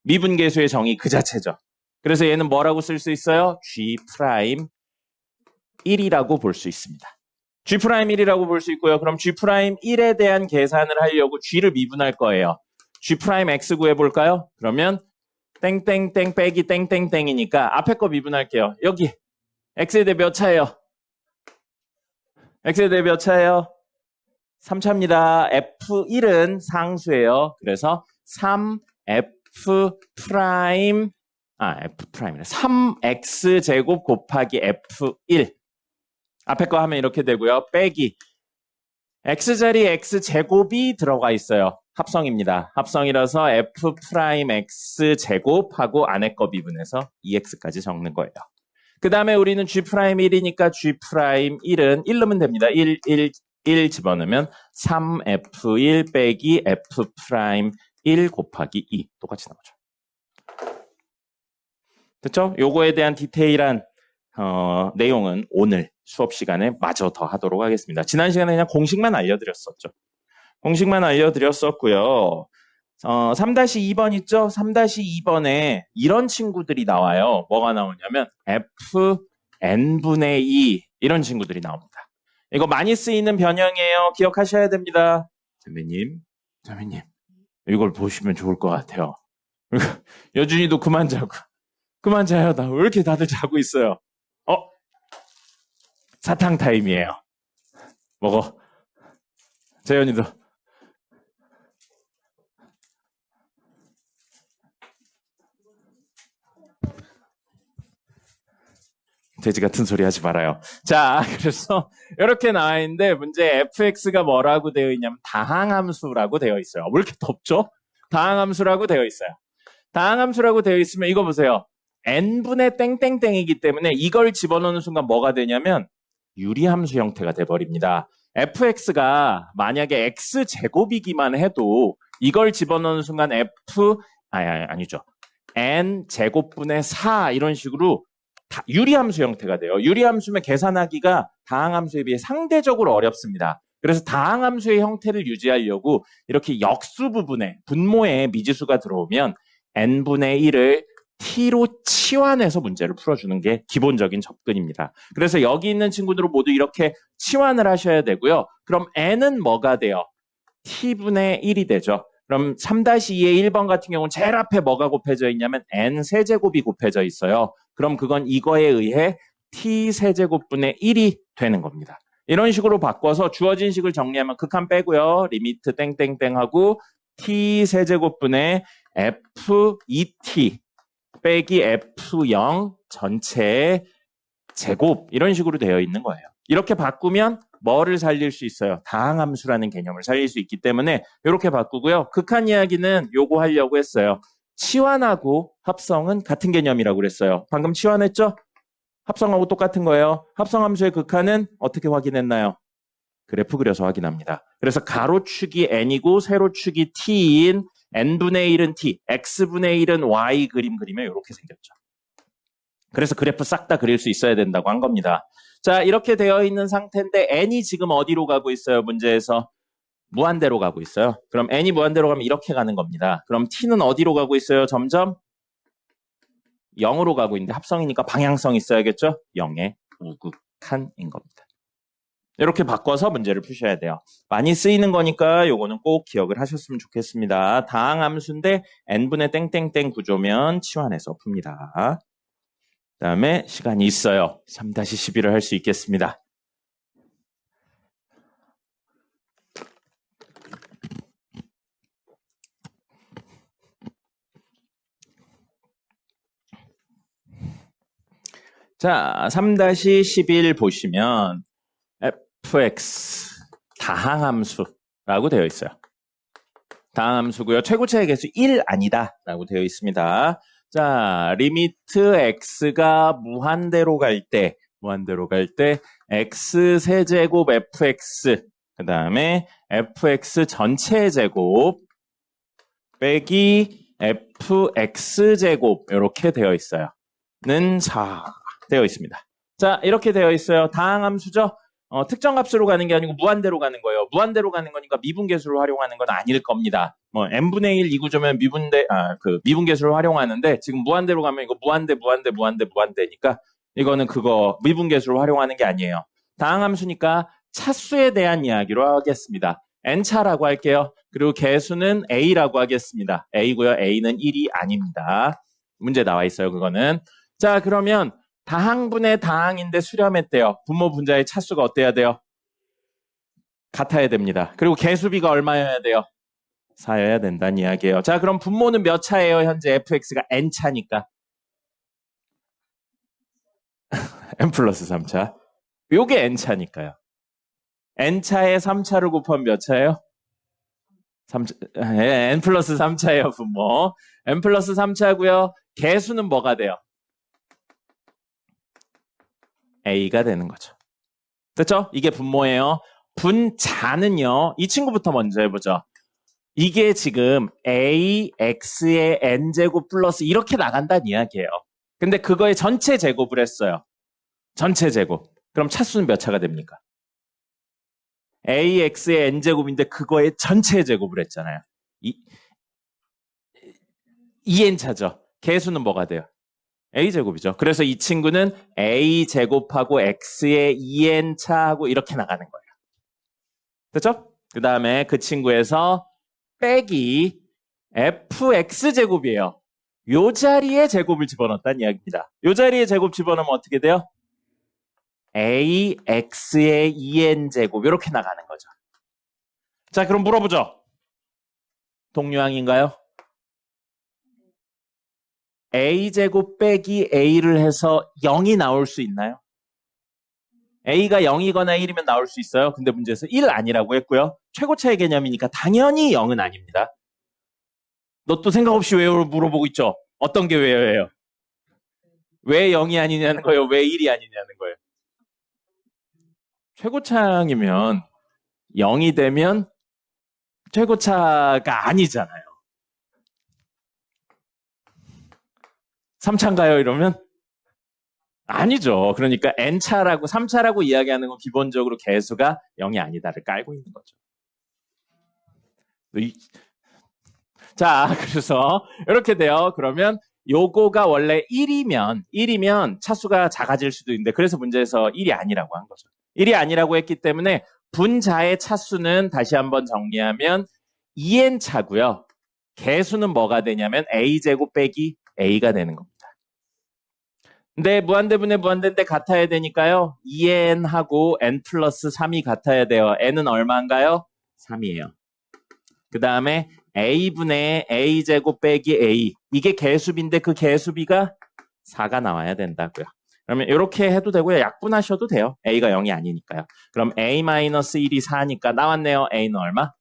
미분계수의 정의 그 자체죠. 그래서 얘는 뭐라고 쓸 수 있어요? g'1이라고 볼 수 있습니다. g'1이라고 볼 수 있고요. 그럼 g'1에 대한 계산을 하려고 g를 미분할 거예요. g'x 구해볼까요? 그러면 땡땡땡 빼기 땡땡땡이니까 앞에 거 미분할게요. 여기 x에 대해 몇 차예요? x에 대해 몇 차예요? 3차입니다. f1은 상수예요. 그래서 3x제곱 곱하기 f1 앞에 거 하면 이렇게 되고요. 빼기 x자리 x제곱이 들어가 있어요. 합성입니다. 합성이라서 f'x제곱하고 안에 거 미분해서 2x까지 적는 거예요. 그 다음에 우리는 g'1이니까 g'1은 1 넣으면 됩니다. 1 집어넣으면 3f1 빼기 f'1 곱하기 2 똑같이 나오죠. 됐죠? 요거에 대한 디테일한 내용은 오늘 수업 시간에 마저 더 하도록 하겠습니다. 지난 시간에 그냥 공식만 알려드렸었죠. 공식만 알려드렸었고요. 3-2번 있죠? 3-2번에 이런 친구들이 나와요. 뭐가 나오냐면 fn분의 2 이런 친구들이 나옵니다. 이거 많이 쓰이는 변형이에요. 기억하셔야 됩니다. 선배님 이걸 보시면 좋을 것 같아요. 여준이도 그만 자고 그만 자요. 나 왜 이렇게 다들 자고 있어요? 사탕 타임이에요. 먹어. 재현이도. 돼지 같은 소리 하지 말아요. 자, 그래서 이렇게 나와 있는데 문제 fx가 뭐라고 되어 있냐면 다항함수라고 되어 있어요. 왜 이렇게 덥죠? 다항함수라고 되어 있어요. 다항함수라고 되어 있으면 이거 보세요. n분의 땡땡땡이기 때문에 이걸 집어넣는 순간 뭐가 되냐면 유리함수 형태가 돼버립니다. fx가 만약에 x제곱이기만 해도 이걸 집어넣는 순간 아니죠. n 제곱분의 4 이런 식으로 유리함수 형태가 돼요. 유리함수면 계산하기가 다항함수에 비해 상대적으로 어렵습니다. 그래서 다항함수의 형태를 유지하려고 이렇게 역수 부분에 분모에 미지수가 들어오면 n분의 1을 t로 치환해서 문제를 풀어주는 게 기본적인 접근입니다. 그래서 여기 있는 친구들은 모두 이렇게 치환을 하셔야 되고요. 그럼 n은 뭐가 돼요? t분의 1이 되죠. 그럼 3-2의 1번 같은 경우는 제일 앞에 뭐가 곱해져 있냐면 n 세제곱이 곱해져 있어요. 그럼 그건 이거에 의해 t 세제곱분의 1이 되는 겁니다. 이런 식으로 바꿔서 주어진 식을 정리하면 극한 빼고요. 리미트 땡땡땡 하고 t 세제곱분의 f2t 빼기 f0 전체의 제곱 이런 식으로 되어 있는 거예요. 이렇게 바꾸면 뭐를 살릴 수 있어요? 다항함수라는 개념을 살릴 수 있기 때문에 이렇게 바꾸고요. 극한 이야기는 요거 하려고 했어요. 치환하고 합성은 같은 개념이라고 그랬어요. 방금 치환했죠? 합성하고 똑같은 거예요. 합성함수의 극한은 어떻게 확인했나요? 그래프 그려서 확인합니다. 그래서 가로축이 n이고 세로축이 t인 n분의 1은 t, x분의 1은 y 그림 그리면 이렇게 생겼죠. 그래서 그래프 싹 다 그릴 수 있어야 된다고 한 겁니다. 자, 이렇게 되어 있는 상태인데 n이 지금 어디로 가고 있어요? 문제에서 무한대로 가고 있어요. 그럼 n이 무한대로 가면 이렇게 가는 겁니다. 그럼 t는 어디로 가고 있어요? 점점 0으로 가고 있는데 합성이니까 방향성 있어야겠죠? 0의 우극한인 겁니다. 이렇게 바꿔서 문제를 푸셔야 돼요. 많이 쓰이는 거니까 요거는 꼭 기억을 하셨으면 좋겠습니다. 다항함수인데 n분의 땡땡땡 구조면 치환해서 풉니다. 그 다음에 시간이 있어요. 3-11을 할 수 있겠습니다. 자, 3-11 보시면 fx 다항함수라고 되어 있어요. 다항함수고요. 최고차의 개수 1 아니다 라고 되어 있습니다. 자, 리미트 x가 무한대로 갈 때 x 세제곱 fx 그 다음에 fx 전체 제곱 빼기 fx 제곱 이렇게 되어 있어요. 는 4 되어 있습니다. 자, 이렇게 되어 있어요. 다항함수죠. 특정 값으로 가는 게 아니고 무한대로 가는 거예요. 무한대로 가는 거니까 미분계수를 활용하는 건 아닐 겁니다. 뭐 n분의 1 이 구조면 미분계수를 활용하는데 지금 무한대로 가면 이거 무한대니까 이거는 그거 미분계수를 활용하는 게 아니에요. 다항함수니까 차수에 대한 이야기로 하겠습니다. n차라고 할게요. 그리고 개수는 a라고 하겠습니다. a고요. a는 1이 아닙니다. 문제 나와 있어요. 그거는. 자, 그러면 다항분의 다항인데 수렴했대요. 분모 분자의 차수가 어때야 돼요? 같아야 됩니다. 그리고 개수비가 얼마여야 돼요? 4여야 된다는 이야기예요. 자, 그럼 분모는 몇 차예요? 현재 fx가 n차니까. n 플러스 3차. 요게 n차니까요. n차에 3차를 곱하면 몇 차예요? n 플러스 3차예요, 분모. n 플러스 3차고요. 개수는 뭐가 돼요? a가 되는 거죠. 됐죠? 이게 분모예요. 분자는요. 이 친구부터 먼저 해보죠. 이게 지금 ax의 n제곱 플러스 이렇게 나간다는 이야기예요. 근데 그거의 전체 제곱을 했어요. 전체 제곱. 그럼 차수는 몇 차가 됩니까? ax의 n제곱인데 그거의 전체 제곱을 했잖아요. 2n차죠. 개수는 뭐가 돼요? a제곱이죠. 그래서 이 친구는 a제곱하고 x의 2n차하고 이렇게 나가는 거예요. 됐죠? 그 다음에 그 친구에서 빼기 fx제곱이에요. 요 자리에 제곱을 집어넣었다는 이야기입니다. 요 자리에 제곱 집어넣으면 어떻게 돼요? ax의 2n제곱 이렇게 나가는 거죠. 자, 그럼 물어보죠. 동류항인가요? a제곱 빼기 a를 해서 0이 나올 수 있나요? a가 0이거나 1이면 나올 수 있어요. 근데 문제에서 1 아니라고 했고요. 최고차의 개념이니까 당연히 0은 아닙니다. 너 또 생각 없이 왜 물어보고 있죠? 어떤 게 왜요? 왜 0이 아니냐는 거예요? 왜 1이 아니냐는 거예요? 최고차항이면 0이 되면 최고차가 아니잖아요. 3차인가요? 이러면 아니죠. 그러니까 n차라고 3차라고 이야기하는 건 기본적으로 개수가 0이 아니다를 깔고 있는 거죠. 자, 그래서 이렇게 돼요. 그러면 요거가 원래 1이면 차수가 작아질 수도 있는데 그래서 문제에서 1이 아니라고 한 거죠. 1이 아니라고 했기 때문에 분자의 차수는 다시 한번 정리하면 2n차고요. 개수는 뭐가 되냐면 a제곱 빼기 a가 되는 겁니다. 근데 무한대분의 무한대인데 같아야 되니까요. 2n하고 n 플러스 3이 같아야 돼요. n은 얼마인가요? 3이에요. 그 다음에 a분의 a제곱 빼기 a. 이게 개수비인데 그 개수비가 4가 나와야 된다고요. 그러면 이렇게 해도 되고요. 약분하셔도 돼요. a가 0이 아니니까요. 그럼 a-1이 4니까 나왔네요. a는 얼마?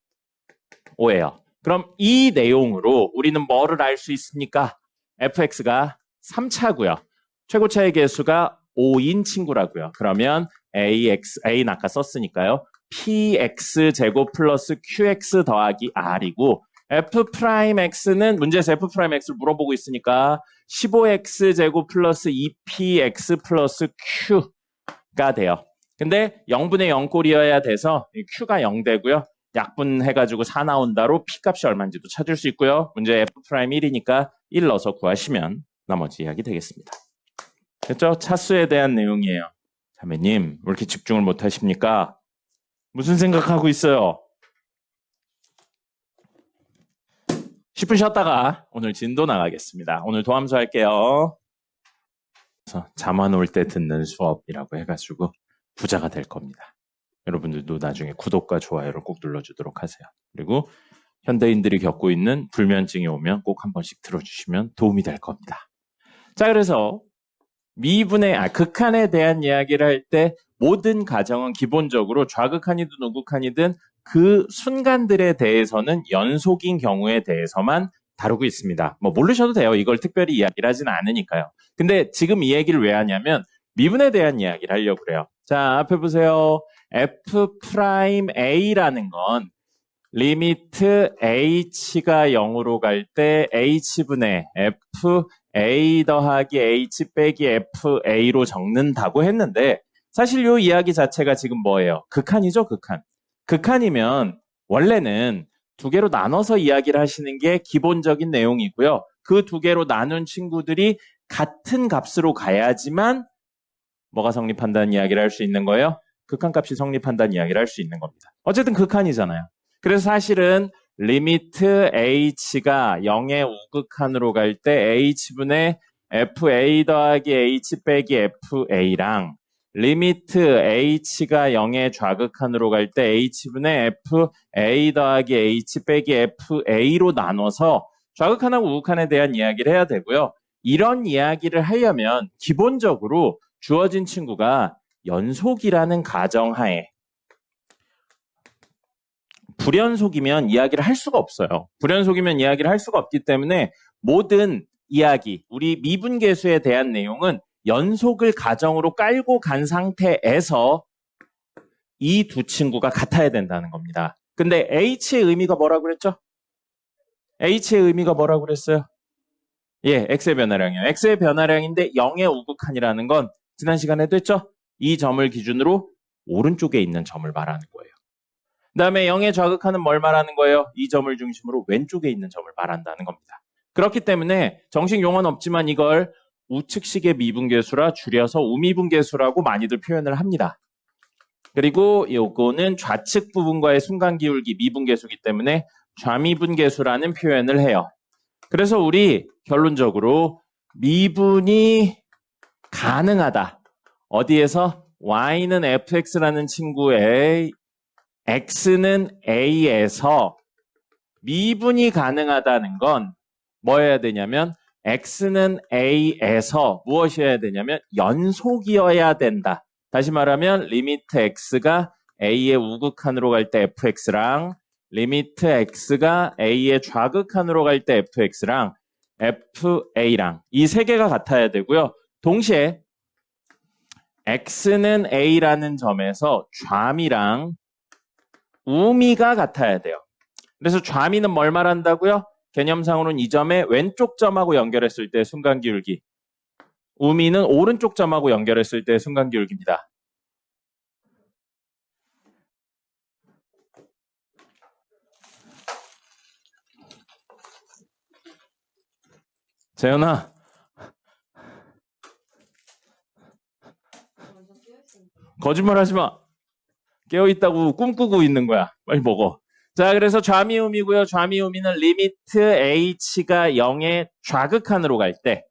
5예요. 그럼 이 내용으로 우리는 뭐를 알 수 있습니까? fx가 3차고요. 최고차의 개수가 5인 친구라고요. 그러면 a는 아까 썼으니까요. px제곱 플러스 qx 더하기 r이고 f'x는 문제에서 f'x를 물어보고 있으니까 15x제곱 플러스 2px 플러스 q가 돼요. 근데 0분의 0꼴이어야 돼서 q가 0 되고요. 약분해가지고 4 나온다로 p값이 얼마인지도 찾을 수 있고요. 문제 f'1이니까 1 넣어서 구하시면 나머지 이야기 되겠습니다. 됐죠? 차수에 대한 내용이에요. 자매님, 왜 이렇게 집중을 못 하십니까? 무슨 생각하고 있어요? 10분 쉬었다가 오늘 진도 나가겠습니다. 오늘 도함수 할게요. 그래서 잠안 올 때 듣는 수업이라고 해가지고 부자가 될 겁니다. 여러분들도 나중에 구독과 좋아요를 꼭 눌러주도록 하세요. 그리고 현대인들이 겪고 있는 불면증이 오면 꼭 한 번씩 들어주시면 도움이 될 겁니다. 자, 그래서 극한에 대한 이야기를 할 때 모든 가정은 기본적으로 좌극한이든 우극한이든 그 순간들에 대해서는 연속인 경우에 대해서만 다루고 있습니다. 뭐 모르셔도 돼요. 이걸 특별히 이야기를 하진 않으니까요. 근데 지금 이 얘기를 왜 하냐면 미분에 대한 이야기를 하려고 그래요. 자, 앞에 보세요. f'A라는 건 리미트 h가 0으로 갈 때 h분의 fa 더하기 h 빼기 fa로 적는다고 했는데 사실 이 이야기 자체가 지금 뭐예요? 극한이죠, 극한. 극한이면 원래는 두 개로 나눠서 이야기를 하시는 게 기본적인 내용이고요. 그 두 개로 나눈 친구들이 같은 값으로 가야지만 뭐가 성립한다는 이야기를 할 수 있는 거예요? 극한값이 성립한다는 이야기를 할 수 있는 겁니다. 어쨌든 극한이잖아요. 그래서 사실은 리미트 h가 0의 우극한으로 갈 때 h분의 fa 더하기 h 빼기 fa랑 리미트 h가 0의 좌극한으로 갈 때 h분의 fa 더하기 h 빼기 fa로 나눠서 좌극한하고 우극한에 대한 이야기를 해야 되고요. 이런 이야기를 하려면 기본적으로 주어진 친구가 연속이라는 가정하에 불연속이면 이야기를 할 수가 없어요. 불연속이면 이야기를 할 수가 없기 때문에 모든 이야기, 우리 미분계수에 대한 내용은 연속을 가정으로 깔고 간 상태에서 이 두 친구가 같아야 된다는 겁니다. 근데 H의 의미가 뭐라고 그랬죠? H의 의미가 뭐라고 그랬어요? 예, X의 변화량이에요. X의 변화량인데 0의 우극한이라는 건 지난 시간에도 했죠? 이 점을 기준으로 오른쪽에 있는 점을 말하는 거예요. 그 다음에 0의 좌극한은 뭘 말하는 거예요? 이 점을 중심으로 왼쪽에 있는 점을 말한다는 겁니다. 그렇기 때문에 정식 용어는 없지만 이걸 우측식의 미분계수라 줄여서 우미분계수라고 많이들 표현을 합니다. 그리고 요거는 좌측 부분과의 순간기울기 미분계수이기 때문에 좌미분계수라는 표현을 해요. 그래서 우리 결론적으로 미분이 가능하다. 어디에서? y는 fx라는 친구의 x는 a에서 미분이 가능하다는 건 뭐여야 되냐면 x는 a에서 무엇이어야 되냐면 연속이어야 된다. 다시 말하면 리미트 x가 a의 우극한으로 갈 때 fx랑 리미트 x가 a의 좌극한으로 갈 때 fx랑 fa랑 이 세 개가 같아야 되고요. 동시에 x는 a라는 점에서 좌미랑 우미가 같아야 돼요. 그래서 좌미는 뭘 말한다고요? 개념상으로는 이 점의 왼쪽 점하고 연결했을 때 순간기울기 우미는 오른쪽 점하고 연결했을 때 순간기울기입니다. 재현아, 거짓말 하지 마. 깨어있다고 꿈꾸고 있는 거야. 빨리 먹어. 자, 그래서 좌미우미고요. 좌미우미는 리미트 h가 0의 좌극한으로 갈 때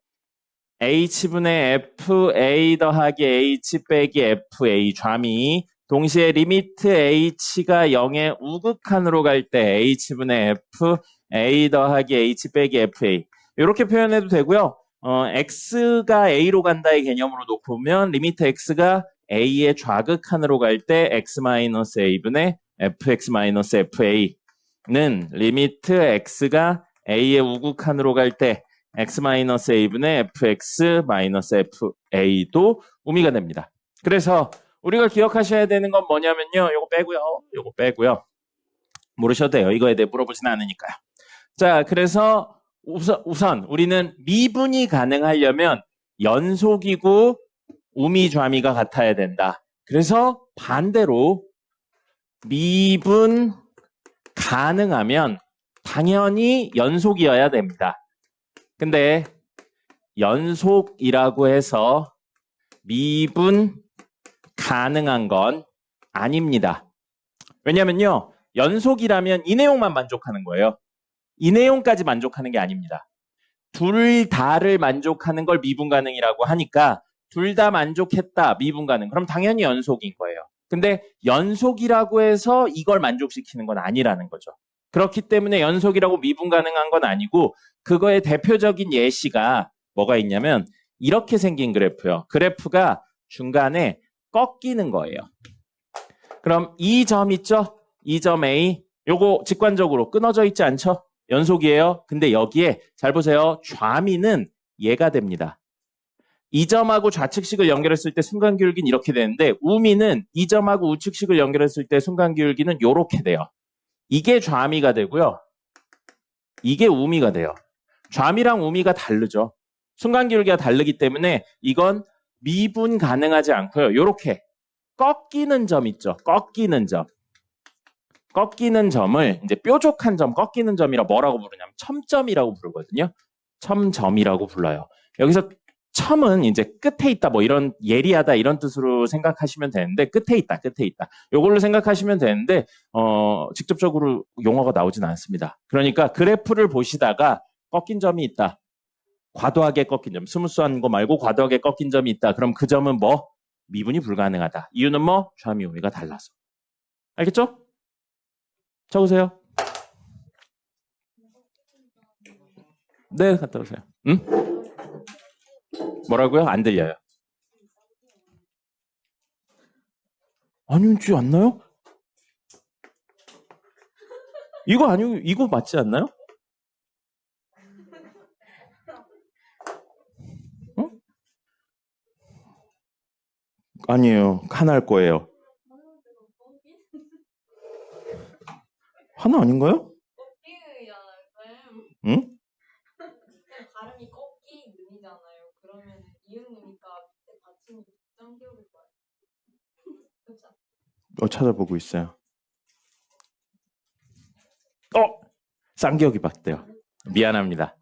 h분의 fa 더하기 h 빼기 fa 좌미, 동시에 리미트 h가 0의 우극한으로 갈 때 h분의 f a 더하기 h 빼기 fa 이렇게 표현해도 되고요. x가 a로 간다의 개념으로 놓고 보면 리미트 x가 a의 좌극한으로 갈 때 x-a분의 fx-fa는 리미트 x가 a의 우극한으로 갈 때 x-a분의 fx-fa도 우미가 됩니다. 그래서 우리가 기억하셔야 되는 건 뭐냐면요. 요거 빼고요. 모르셔도 돼요. 이거에 대해 물어보지는 않으니까요. 자, 그래서 우선 우리는 미분이 가능하려면 연속이고 우미 좌미가 같아야 된다. 그래서 반대로 미분 가능하면 당연히 연속이어야 됩니다. 근데 연속이라고 해서 미분 가능한 건 아닙니다. 왜냐면요. 연속이라면 이 내용만 만족하는 거예요. 이 내용까지 만족하는 게 아닙니다. 둘 다를 만족하는 걸 미분 가능이라고 하니까 둘 다 만족했다, 미분 가능. 그럼 당연히 연속인 거예요. 근데 연속이라고 해서 이걸 만족시키는 건 아니라는 거죠. 그렇기 때문에 연속이라고 미분 가능한 건 아니고 그거의 대표적인 예시가 뭐가 있냐면 이렇게 생긴 그래프요. 그래프가 중간에 꺾이는 거예요. 그럼 이 점 있죠? 이 점 A. 요거 직관적으로 끊어져 있지 않죠? 연속이에요. 근데 여기에 잘 보세요. 좌미는 얘가 됩니다. 이 점하고 좌측식을 연결했을 때 순간기울기는 이렇게 되는데 우미는 이 점하고 우측식을 연결했을 때 순간기울기는 이렇게 돼요. 이게 좌미가 되고요. 이게 우미가 돼요. 좌미랑 우미가 다르죠. 순간기울기가 다르기 때문에 이건 미분 가능하지 않고요. 이렇게 꺾이는 점 있죠. 꺾이는 점. 꺾이는 점을 이제 뾰족한 점, 꺾이는 점이라 뭐라고 부르냐면 첨점이라고 부르거든요. 첨점이라고 불러요. 여기서 첨은 이제 끝에 있다, 뭐 이런 예리하다 이런 뜻으로 생각하시면 되는데 끝에 있다. 이걸로 생각하시면 되는데 직접적으로 용어가 나오진 않습니다. 그러니까 그래프를 보시다가 꺾인 점이 있다. 과도하게 꺾인 점, 스무스한 거 말고 과도하게 꺾인 점이 있다. 그럼 그 점은 뭐? 미분이 불가능하다. 이유는 뭐? 좌미 우미가 달라서. 알겠죠? 적으세요. 네, 갔다 오세요. 응? 뭐라고요? 안 들려요. 아니지 않나요? 이거 아니고 이거 맞지 않나요? 어? 아니에요. 하나일 거예요. 하나 아닌가요? 응? 발음이 꺾기 눈이잖아요. 그러면 이응이니까 밑에 받침이 짱기울일 거예요. 그렇죠? 찾아보고 있어요. 쌍기역이 맞대요. 미안합니다.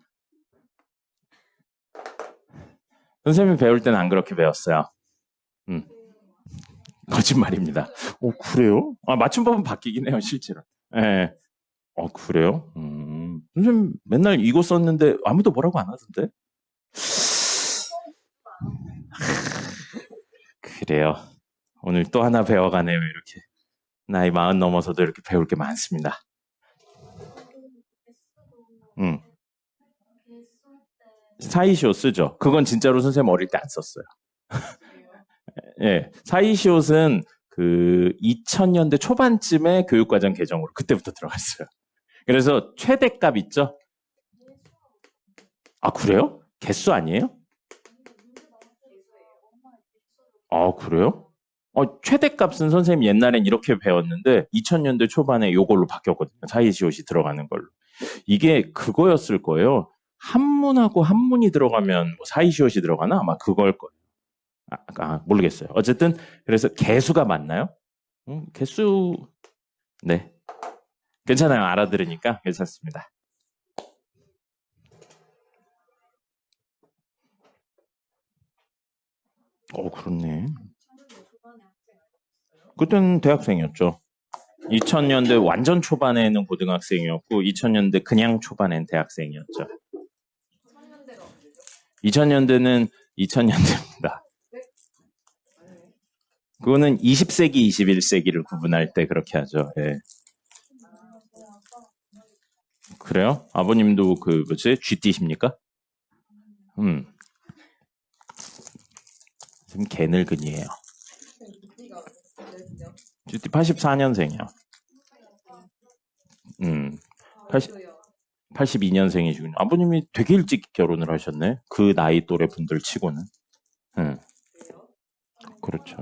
선생님이 배울 때는 안 그렇게 배웠어요. 거짓말입니다. 그래요? 맞춤법은 바뀌긴 해요, 실제로. 네. 그래요? 선생님 맨날 이거 썼는데 아무도 뭐라고 안 하던데? 그래요. 오늘 또 하나 배워가네요, 이렇게. 나이 40 넘어서도 이렇게 배울 게 많습니다. 사이시옷 쓰죠. 그건 진짜로 선생님 어릴 때 안 썼어요. 예, 사이시옷은 그 2000년대 초반쯤에 교육과정 개정으로 그때부터 들어갔어요. 그래서 최대값 있죠? 그래요? 개수 아니에요? 그래요? 최대값은 선생님 옛날엔 이렇게 배웠는데 2000년대 초반에 이걸로 바뀌었거든요. 사이시옷이 들어가는 걸로. 이게 그거였을 거예요. 한문하고 한문이 들어가면 뭐 사이시옷이 들어가나? 아마 그걸 거예요. 모르겠어요. 어쨌든 그래서 개수가 맞나요? 개수 네. 괜찮아요. 알아들으니까 괜찮습니다. 그렇네. 그때는 대학생이었죠. 2000년대 완전 초반에는 고등학생이었고 2000년대 그냥 초반엔 대학생이었죠. 2000년대는 2000년대입니다. 그거는 20세기, 21세기를 구분할 때 그렇게 하죠. 예. 그래요? 아버님도 쥐띠십니까? 지금 개늙은이에요. 쥐띠 84년생이요. 82년생이시군요. 아버님이 되게 일찍 결혼을 하셨네. 그 나이 또래 분들 치고는. 그렇죠.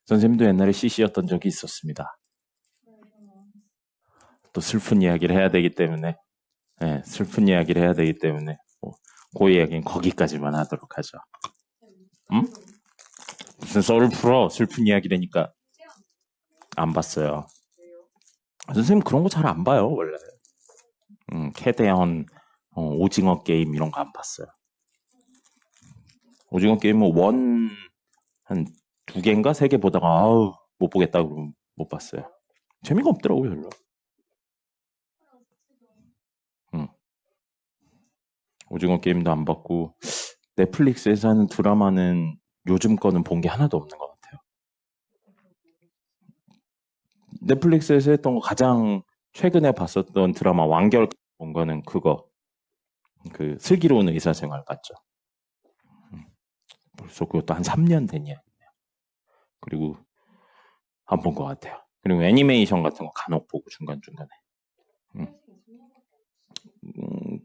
선생님도 옛날에 CC였던 적이 있었습니다. 또 슬픈 이야기를 해야 되기 때문에, 슬픈 이야기를 해야 되기 때문에, 그 이야기는 거기까지만 하도록 하죠. 무슨 썰을 풀어? 슬픈 이야기라니까. 안 봤어요. 선생님 그런 거 잘 안 봐요, 원래. 캐대헌, 오징어 게임 이런 거 안 봤어요. 오징어 게임은 한 2개인가 3개 보다가 아우 못 보겠다 그러면 못 봤어요. 재미가 없더라고요, 별로. 오징어 게임도 안 봤고 넷플릭스에서 하는 드라마는 요즘 거는 본 게 하나도 없는 것 같아요. 넷플릭스에서 했던 거 가장 최근에 봤었던 드라마 완결 본 거는 그거. 그 슬기로운 의사생활 봤죠. 벌써 그것도 한 3년 된 이야기네요. 그리고 안 본 것 같아요. 그리고 애니메이션 같은 거 간혹 보고 중간중간에.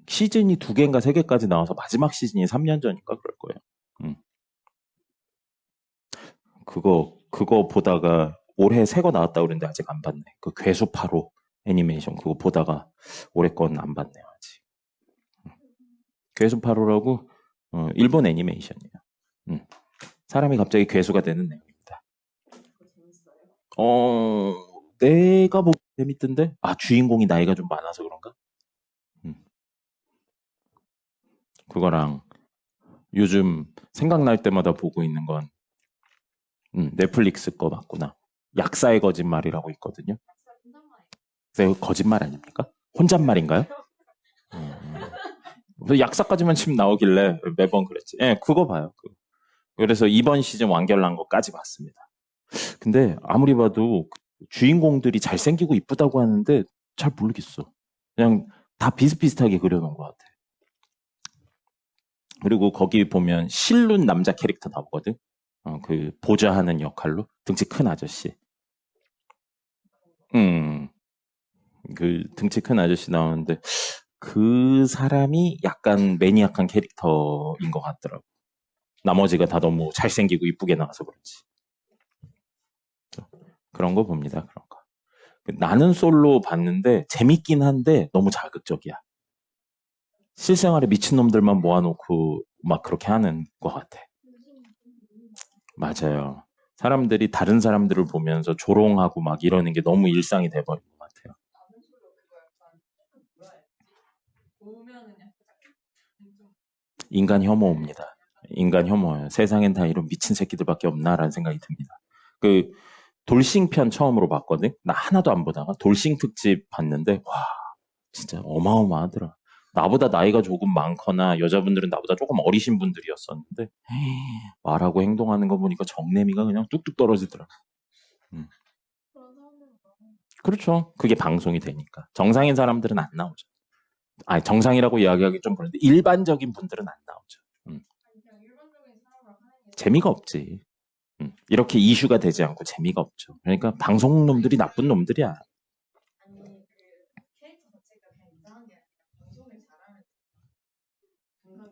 시즌이 2개인가 3개까지 나와서 마지막 시즌이 3년 전인가 그럴 거예요. 그거 보다가 올해 새 거 나왔다 그랬는데 아직 안 봤네. 그 괴수파로 애니메이션 그거 보다가 올해 건 안 봤네요 아직. 괴수파로라고 일본 애니메이션이에요. 사람이 갑자기 괴수가 되는 내용입니다. 내가 뭐 재밌던데? 주인공이 나이가 좀 많아서 그런가? 그거랑 요즘 생각날 때마다 보고 있는 건 넷플릭스 거 맞구나. 약사의 거짓말이라고 있거든요. 네, 거짓말 아닙니까? 혼잣말인가요? 약사까지만 치면 나오길래 매번 그랬지. 그거 봐요. 그래서 이번 시즌 완결 난 거까지 봤습니다. 근데 아무리 봐도 주인공들이 잘생기고 이쁘다고 하는데 잘 모르겠어. 그냥 다 비슷비슷하게 그려놓은 것 같아. 그리고 거기 보면 실눈 남자 캐릭터 나오거든. 그 보좌하는 역할로 등치 큰 아저씨. 그 등치 큰 아저씨 나오는데 그 사람이 약간 매니악한 캐릭터인 것 같더라고. 나머지가 다 너무 잘생기고 이쁘게 나와서 그렇지. 그런 거 봅니다. 그런 거. 나는 솔로 봤는데 재밌긴 한데 너무 자극적이야. 실생활에 미친놈들만 모아놓고 막 그렇게 하는 것 같아. 맞아요. 사람들이 다른 사람들을 보면서 조롱하고 막 이러는 게 너무 일상이 돼버린 것 같아요. 인간 혐오입니다. 인간 혐오예요. 세상엔 다 이런 미친 새끼들밖에 없나라는 생각이 듭니다. 그 돌싱 편 처음으로 봤거든. 나 하나도 안 보다가 돌싱 특집 봤는데 와 진짜 어마어마하더라. 나보다 나이가 조금 많거나 여자분들은 나보다 조금 어리신 분들이었었는데 말하고 행동하는 거 보니까 정내미가 그냥 뚝뚝 떨어지더라. 그렇죠. 그게 방송이 되니까. 정상인 사람들은 안 나오죠. 정상이라고 이야기하기 좀 그런데 일반적인 분들은 안 나오죠. 재미가 없지. 이렇게 이슈가 되지 않고 재미가 없죠. 그러니까 방송 놈들이 나쁜 놈들이야.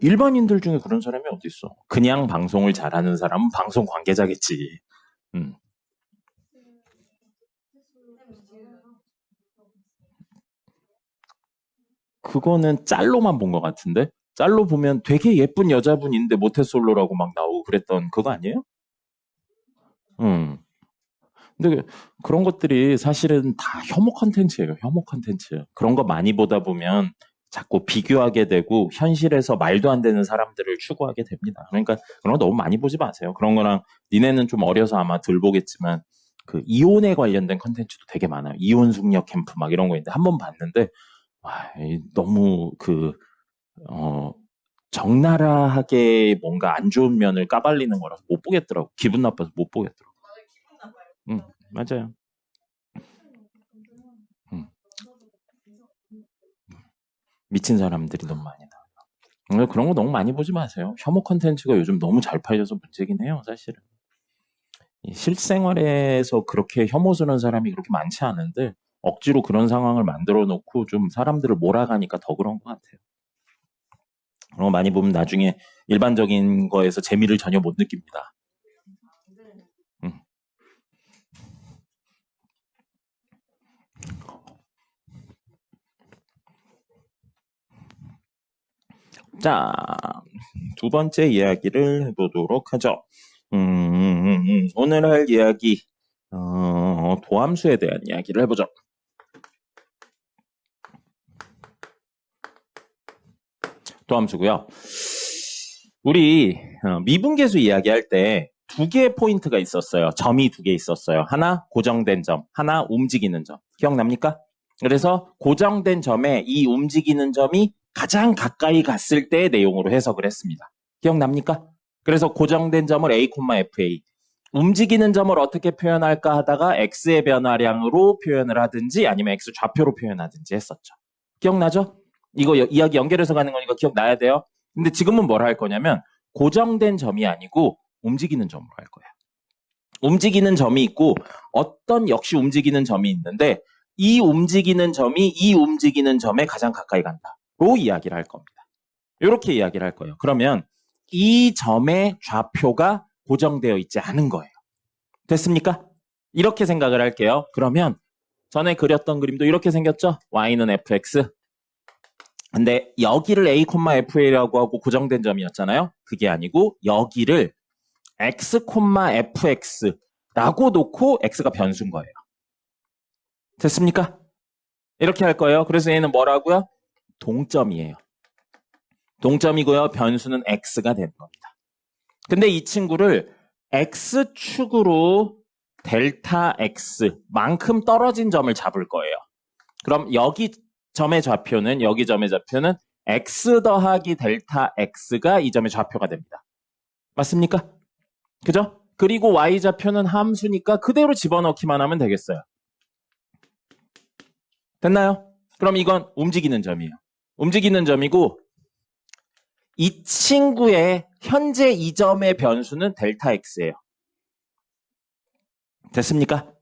일반인들 중에 그런 사람이 어디 있어? 그냥 방송을 잘하는 사람은 방송 관계자겠지. 그거는 짤로만 본 것 같은데? 짤로 보면 되게 예쁜 여자분인데 모태솔로라고 막 나오고 그랬던 그거 아니에요? 음. 근데 그런 것들이 사실은 다 혐오 컨텐츠예요. 혐오 컨텐츠. 그런 거 많이 보다 보면 자꾸 비교하게 되고 현실에서 말도 안 되는 사람들을 추구하게 됩니다. 그러니까 그런 거 너무 많이 보지 마세요. 그런 거랑 니네는 좀 어려서 아마 덜 보겠지만 그 이혼에 관련된 컨텐츠도 되게 많아요. 이혼 숙녀 캠프 막 이런 거 있는데 한 번 봤는데 와, 너무 적나라하게 뭔가 안 좋은 면을 까발리는 거라서 못 보겠더라고. 기분 나빠서 못 보겠더라고. 맞아요. 기분 나빠요. 응, 맞아요. 응. 미친 사람들이 너무 많이 나와요. 그런 거 너무 많이 보지 마세요. 혐오 컨텐츠가 요즘 너무 잘 팔려서 문제긴 해요, 사실은. 실생활에서 그렇게 혐오스러운 사람이 그렇게 많지 않은데 억지로 그런 상황을 만들어 놓고 좀 사람들을 몰아가니까 더 그런 것 같아요. 그런 거 많이 보면 나중에 일반적인 거에서 재미를 전혀 못 느낍니다. 응. 자, 두 번째 이야기를 해보도록 하죠. 오늘 할 이야기, 도함수에 대한 이야기를 해보죠. 도함수고요. 우리 미분계수 이야기할 때 두 개의 포인트가 있었어요. 점이 두 개 있었어요. 하나 고정된 점, 하나 움직이는 점. 기억납니까? 그래서 고정된 점에 이 움직이는 점이 가장 가까이 갔을 때의 내용으로 해석을 했습니다. 기억납니까? 그래서 고정된 점을 A, FA. 움직이는 점을 어떻게 표현할까 하다가 X의 변화량으로 표현을 하든지 아니면 X 좌표로 표현하든지 했었죠. 기억나죠? 이거 이야기 연결해서 가는 거니까 기억나야 돼요. 근데 지금은 뭘 할 거냐면 고정된 점이 아니고 움직이는 점으로 할 거예요. 움직이는 점이 있고 어떤 역시 움직이는 점이 있는데 이 움직이는 점이 이 움직이는 점에 가장 가까이 간다로 이야기를 할 겁니다. 이렇게 이야기를 할 거예요. 그러면 이 점의 좌표가 고정되어 있지 않은 거예요. 됐습니까? 이렇게 생각을 할게요. 그러면 전에 그렸던 그림도 이렇게 생겼죠? y는 fx. 근데 여기를 a, fa라고 하고 고정된 점이었잖아요. 그게 아니고 여기를 x, fx라고 놓고 x가 변수인 거예요. 됐습니까? 이렇게 할 거예요. 그래서 얘는 뭐라고요? 동점이에요. 동점이고요. 변수는 x가 되는 겁니다. 근데 이 친구를 x축으로 델타 x만큼 떨어진 점을 잡을 거예요. 그럼 여기 점의 좌표는 x 더하기 델타 x가 이 점의 좌표가 됩니다. 맞습니까? 그죠? 그리고 y좌표는 함수니까 그대로 집어넣기만 하면 되겠어요. 됐나요? 그럼 이건 움직이는 점이에요. 움직이는 점이고 이 친구의 현재 이 점의 변수는 델타 x예요. 됐습니까?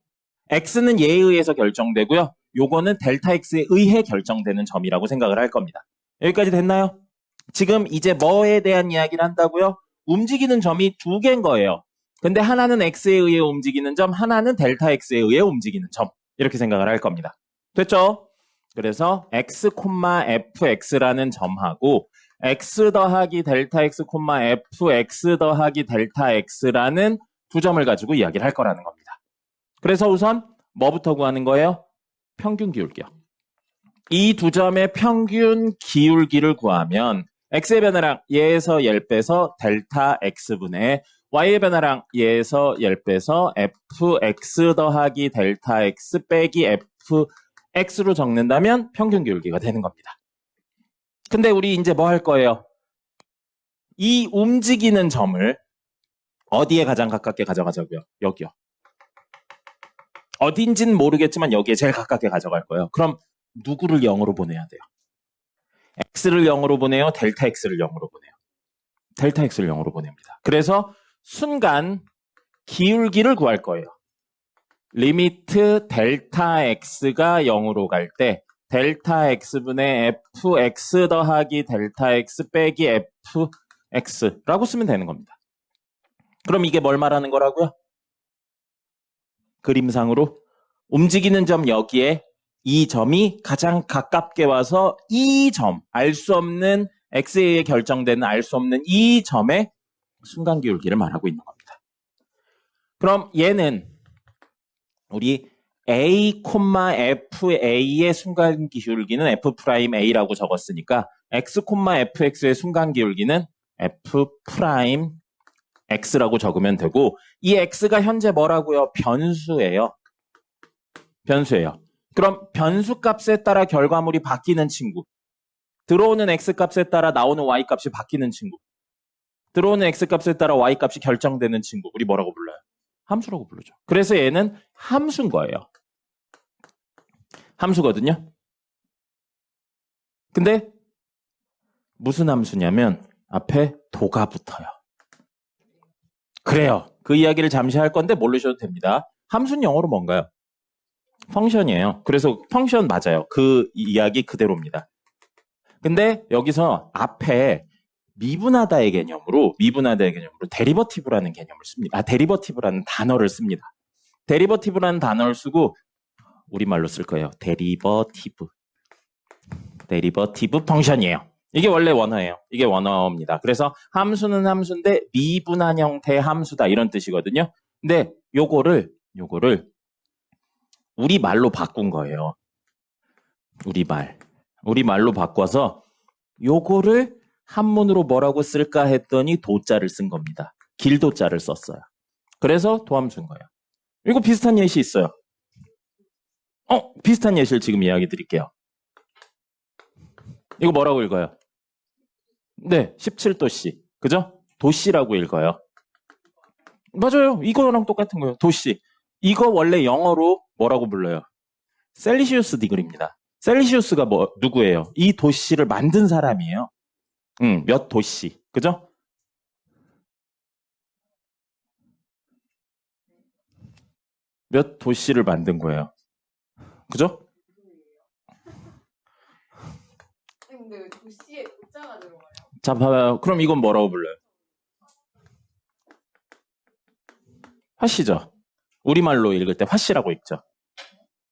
x는 얘에 의해서 결정되고요. 요거는 델타 x에 의해 결정되는 점이라고 생각을 할 겁니다. 여기까지 됐나요? 지금 이제 뭐에 대한 이야기를 한다고요? 움직이는 점이 두 개인 거예요. 근데 하나는 x에 의해 움직이는 점, 하나는 델타 x에 의해 움직이는 점. 이렇게 생각을 할 겁니다. 됐죠? 그래서 x, fx라는 점하고 x 더하기 델타 x, fx 더하기 델타 x라는 두 점을 가지고 이야기를 할 거라는 겁니다. 그래서 우선 뭐부터 구하는 거예요? 평균 기울기요. 이 두 점의 평균 기울기를 구하면 x의 변화량 얘에서 10 빼서 델타 x분의 y의 변화량 얘에서 10 빼서 fx 더하기 델타 x 빼기 fx로 적는다면 평균 기울기가 되는 겁니다. 근데 우리 이제 뭐 할 거예요? 이 움직이는 점을 어디에 가장 가깝게 가져가자고요? 여기요. 어딘지는 모르겠지만 여기에 제일 가깝게 가져갈 거예요. 그럼 누구를 0으로 보내야 돼요? x를 0으로 보내요? 델타 x를 0으로 보내요? 델타 x를 0으로 보냅니다. 그래서 순간 기울기를 구할 거예요. 리미트 델타 x가 0으로 갈 때 델타 x분의 fx 더하기 델타 x 빼기 fx라고 쓰면 되는 겁니다. 그럼 이게 뭘 말하는 거라고요? 그림상으로 움직이는 점 여기에 이 점이 가장 가깝게 와서 이 점, 알 수 없는 x에 의해 결정되는 알 수 없는 이 점의 순간기울기를 말하고 있는 겁니다. 그럼 얘는 우리 a, fa의 순간기울기는 f'a라고 적었으니까 x, fx의 순간기울기는 f'x라고 적으면 되고 이 x가 현재 뭐라고요? 변수예요. 변수예요. 그럼 변수 값에 따라 결과물이 바뀌는 친구. 들어오는 x값에 따라 나오는 y값이 바뀌는 친구. 들어오는 x값에 따라 y값이 결정되는 친구. 우리 뭐라고 불러요? 함수라고 부르죠. 그래서 얘는 함수인 거예요. 함수거든요. 근데 무슨 함수냐면 앞에 도가 붙어요. 그래요. 그 이야기를 잠시 할 건데 모르셔도 됩니다. 함수는 영어로 뭔가요? 펑션이에요. 그래서 펑션 맞아요. 그 이야기 그대로입니다. 근데 여기서 앞에 미분하다의 개념으로 데리버티브라는 개념을 씁니다. 데리버티브라는 단어를 씁니다. 데리버티브라는 단어를 쓰고 우리말로 쓸 거예요. 데리버티브 펑션이에요. 이게 원래 원어예요. 이게 원어입니다. 그래서 함수는 함수인데 미분한 형태의 함수다 이런 뜻이거든요. 근데 요거를 우리말로 바꾼 거예요. 우리말로 바꿔서 요거를 한문으로 뭐라고 쓸까 했더니 도자를 쓴 겁니다. 길도자를 썼어요. 그래서 도함수인 거예요. 이거 비슷한 예시 있어요. 비슷한 예시를 지금 이야기 드릴게요. 이거 뭐라고 읽어요? 네, 17도씨. 그죠? 도씨라고 읽어요. 맞아요. 이거랑 똑같은 거예요. 도씨. 이거 원래 영어로 뭐라고 불러요? 셀시우스 디그리입니다. 셀시우스가 누구예요? 이 도씨를 만든 사람이에요. 몇 도씨. 그죠? 몇 도씨를 만든 거예요. 그죠? 근데 도시에 도자가 들어가요. 자, 봐봐요. 그럼 이건 뭐라고 불러요? 화씨죠? 우리말로 읽을 때 화씨라고 읽죠?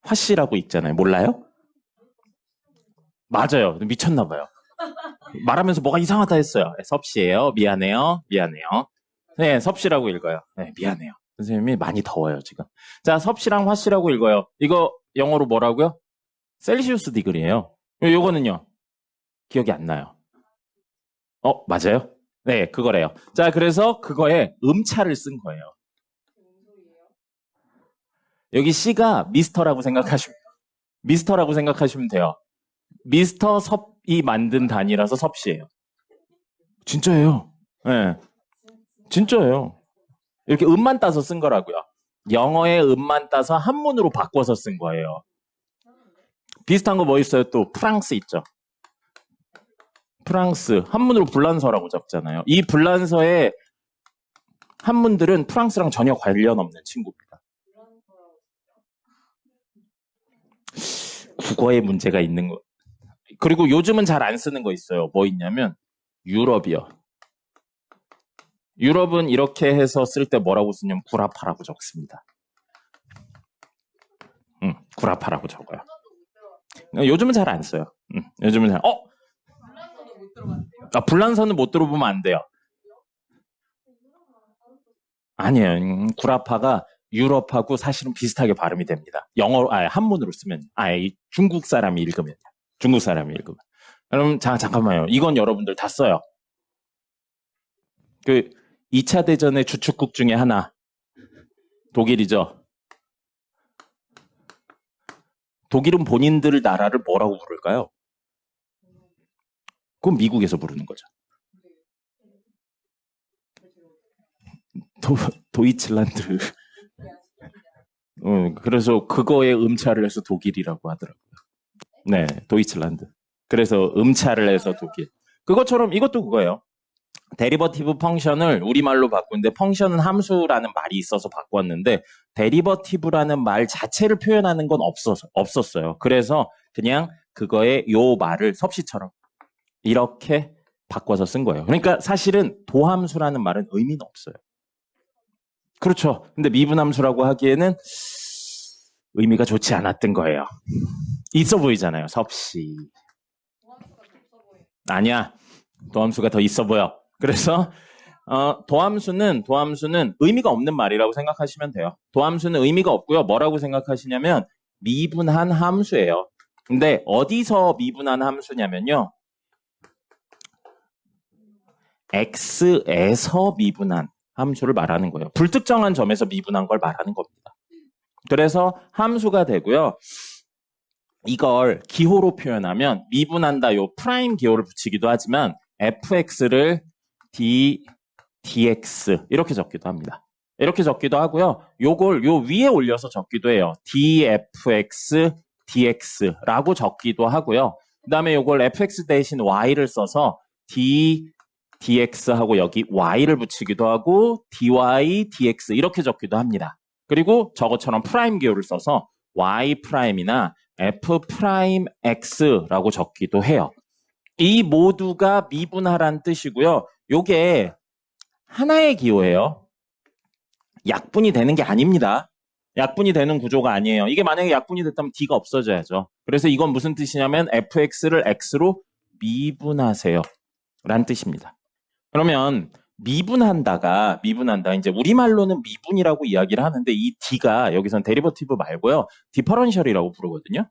화씨라고 읽잖아요. 몰라요? 맞아요. 미쳤나 봐요. 말하면서 뭐가 이상하다 했어요. 섭씨예요. 미안해요. 네, 섭씨라고 읽어요. 네, 미안해요. 선생님이 많이 더워요, 지금. 자, 섭씨랑 화씨라고 읽어요. 이거 영어로 뭐라고요? 셀시우스 디그리예요. 요거는요? 기억이 안 나요. 맞아요? 네, 그거래요. 자, 그래서 그거에 음차를 쓴 거예요. 여기 C가 미스터라고 생각하시면 돼요. 미스터 섭이 만든 단위라서 섭씨예요. 진짜예요. 네, 진짜예요. 이렇게 음만 따서 쓴 거라고요. 영어의 음만 따서 한문으로 바꿔서 쓴 거예요. 비슷한 거 뭐 있어요? 또 프랑스 있죠. 프랑스 한문으로 불란서라고 적잖아요. 이 불란서의 한문들은 프랑스랑 전혀 관련 없는 친구입니다. 국어에 문제가 있는 거. 그리고 요즘은 잘 안 쓰는 거 있어요. 뭐 있냐면 유럽이요. 유럽은 이렇게 해서 쓸 때 뭐라고 쓰냐면 구라파라고 적습니다. 구라파라고 적어요. 요즘은 잘 안 써요. 요즘은 잘. 불란서도 못 들어갔대요. 불란서는 못 들어보면 안 돼요. 아니에요. 구라파가 유럽하고 사실은 비슷하게 발음이 됩니다. 영어로, 한문으로 쓰면, 중국 사람이 읽으면. 그럼, 잠깐만요. 이건 여러분들 다 써요. 2차 대전의 주축국 중에 하나, 독일이죠. 독일은 본인들 나라를 뭐라고 부를까요? 그건 미국에서 부르는 거죠. 도이칠란드. 그래서 그거에 음차를 해서 독일이라고 하더라고요. 네, 도이칠란드. 그래서 음차를 해서 독일. 그것처럼 이것도 그거예요. 데리버티브 펑션을 우리말로 바꾸는데 펑션은 함수라는 말이 있어서 바꿨는데 데리버티브라는 말 자체를 표현하는 건 없었어요. 그래서 그냥 그거에 요 말을 섭씨처럼 이렇게 바꿔서 쓴 거예요. 그러니까 사실은 도함수라는 말은 의미는 없어요. 그렇죠. 근데 미분함수라고 하기에는 의미가 좋지 않았던 거예요. 있어 보이잖아요. 섭씨. 도함수가 더 없어 보여. 아니야. 도함수가 더 있어 보여. 그래서 도함수는 의미가 없는 말이라고 생각하시면 돼요. 도함수는 의미가 없고요. 뭐라고 생각하시냐면 미분한 함수예요. 근데 어디서 미분한 함수냐면요. x에서 미분한 함수를 말하는 거예요. 불특정한 점에서 미분한 걸 말하는 겁니다. 그래서 함수가 되고요. 이걸 기호로 표현하면 미분한다 요 프라임 기호를 붙이기도 하지만 fx를 dx 이렇게 적기도 합니다. 이렇게 적기도 하고요. 요걸 요 위에 올려서 적기도 해요. dfx dx라고 적기도 하고요. 그 다음에 요걸 fx 대신 y를 써서 dx하고 여기 y를 붙이기도 하고 dy dx 이렇게 적기도 합니다. 그리고 저것처럼 프라임 기호를 써서 y 프라임이나 f 프라임 x라고 적기도 해요. 이 모두가 미분하란 뜻이고요. 요게 하나의 기호예요. 약분이 되는 게 아닙니다. 약분이 되는 구조가 아니에요. 이게 만약에 약분이 됐다면 d가 없어져야죠. 그래서 이건 무슨 뜻이냐면 fx를 x로 미분하세요 라는 뜻입니다. 그러면 미분한다 이제 우리말로는 미분이라고 이야기를 하는데 이 d가 여기선 데리버티브 말고요. 디퍼런셜이라고 부르거든요.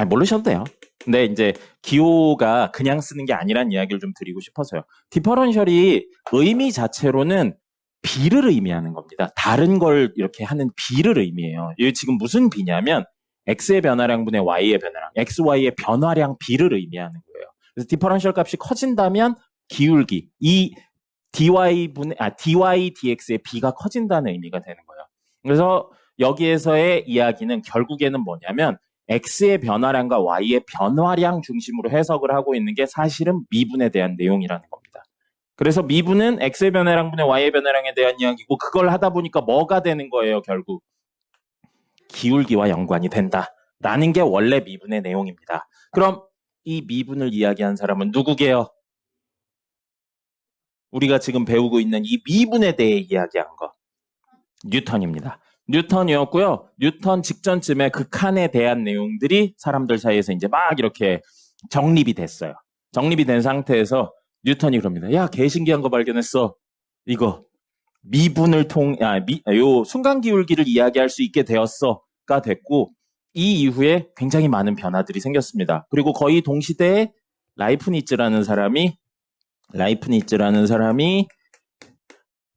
모르셔도 돼요. 근데 이제 기호가 그냥 쓰는 게 아니란 이야기를 좀 드리고 싶어서요. 디퍼런셜이 의미 자체로는 비를 의미하는 겁니다. 다른 걸 이렇게 하는 비를 의미해요. 이게 지금 무슨 비냐면 x의 변화량분의 y의 변화량, xy의 변화량 비를 의미하는 거예요. 그래서 디퍼런셜 값이 커진다면 기울기, 이 dy dx의 b가 커진다는 의미가 되는 거예요. 그래서 여기에서의 이야기는 결국에는 뭐냐면 x의 변화량과 y의 변화량 중심으로 해석을 하고 있는 게 사실은 미분에 대한 내용이라는 겁니다. 그래서 미분은 x의 변화량분의 y의 변화량에 대한 이야기고 그걸 하다 보니까 뭐가 되는 거예요, 결국? 기울기와 연관이 된다라는 게 원래 미분의 내용입니다. 그럼 이 미분을 이야기한 사람은 누구게요? 우리가 지금 배우고 있는 이 미분에 대해 이야기한 거. 뉴턴입니다. 뉴턴이었고요. 뉴턴 직전쯤에 그 칸에 대한 내용들이 사람들 사이에서 이제 막 이렇게 정립이 됐어요. 정립이 된 상태에서 뉴턴이 그럽니다. 야, 개신기한 거 발견했어. 이거 미분을 요 순간 기울기를 이야기할 수 있게 되었어가 됐고 이 이후에 굉장히 많은 변화들이 생겼습니다. 그리고 거의 동시대에 라이프니츠라는 사람이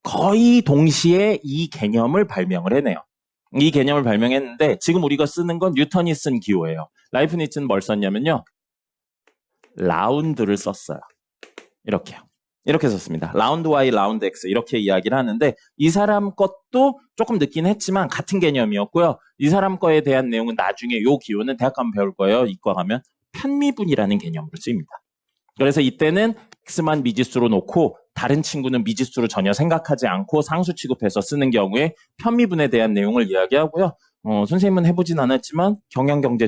거의 동시에 이 개념을 발명을 해내요. 이 개념을 발명했는데 지금 우리가 쓰는 건 뉴턴이 쓴 기호예요. 라이프니츠는 뭘 썼냐면요. 라운드를 썼어요. 이렇게요. 이렇게 썼습니다. 라운드 Y, 라운드 X 이렇게 이야기를 하는데 이 사람 것도 조금 늦긴 했지만 같은 개념이었고요. 이 사람 거에 대한 내용은 나중에 요 기호는 대학 가면 배울 거예요. 이과 가면 편미분이라는 개념으로 쓰입니다. 그래서 이때는 X만 미지수로 놓고 다른 친구는 미지수로 전혀 생각하지 않고 상수 취급해서 쓰는 경우에 편미분에 대한 내용을 이야기하고요. 선생님은 해보진 않았지만 경제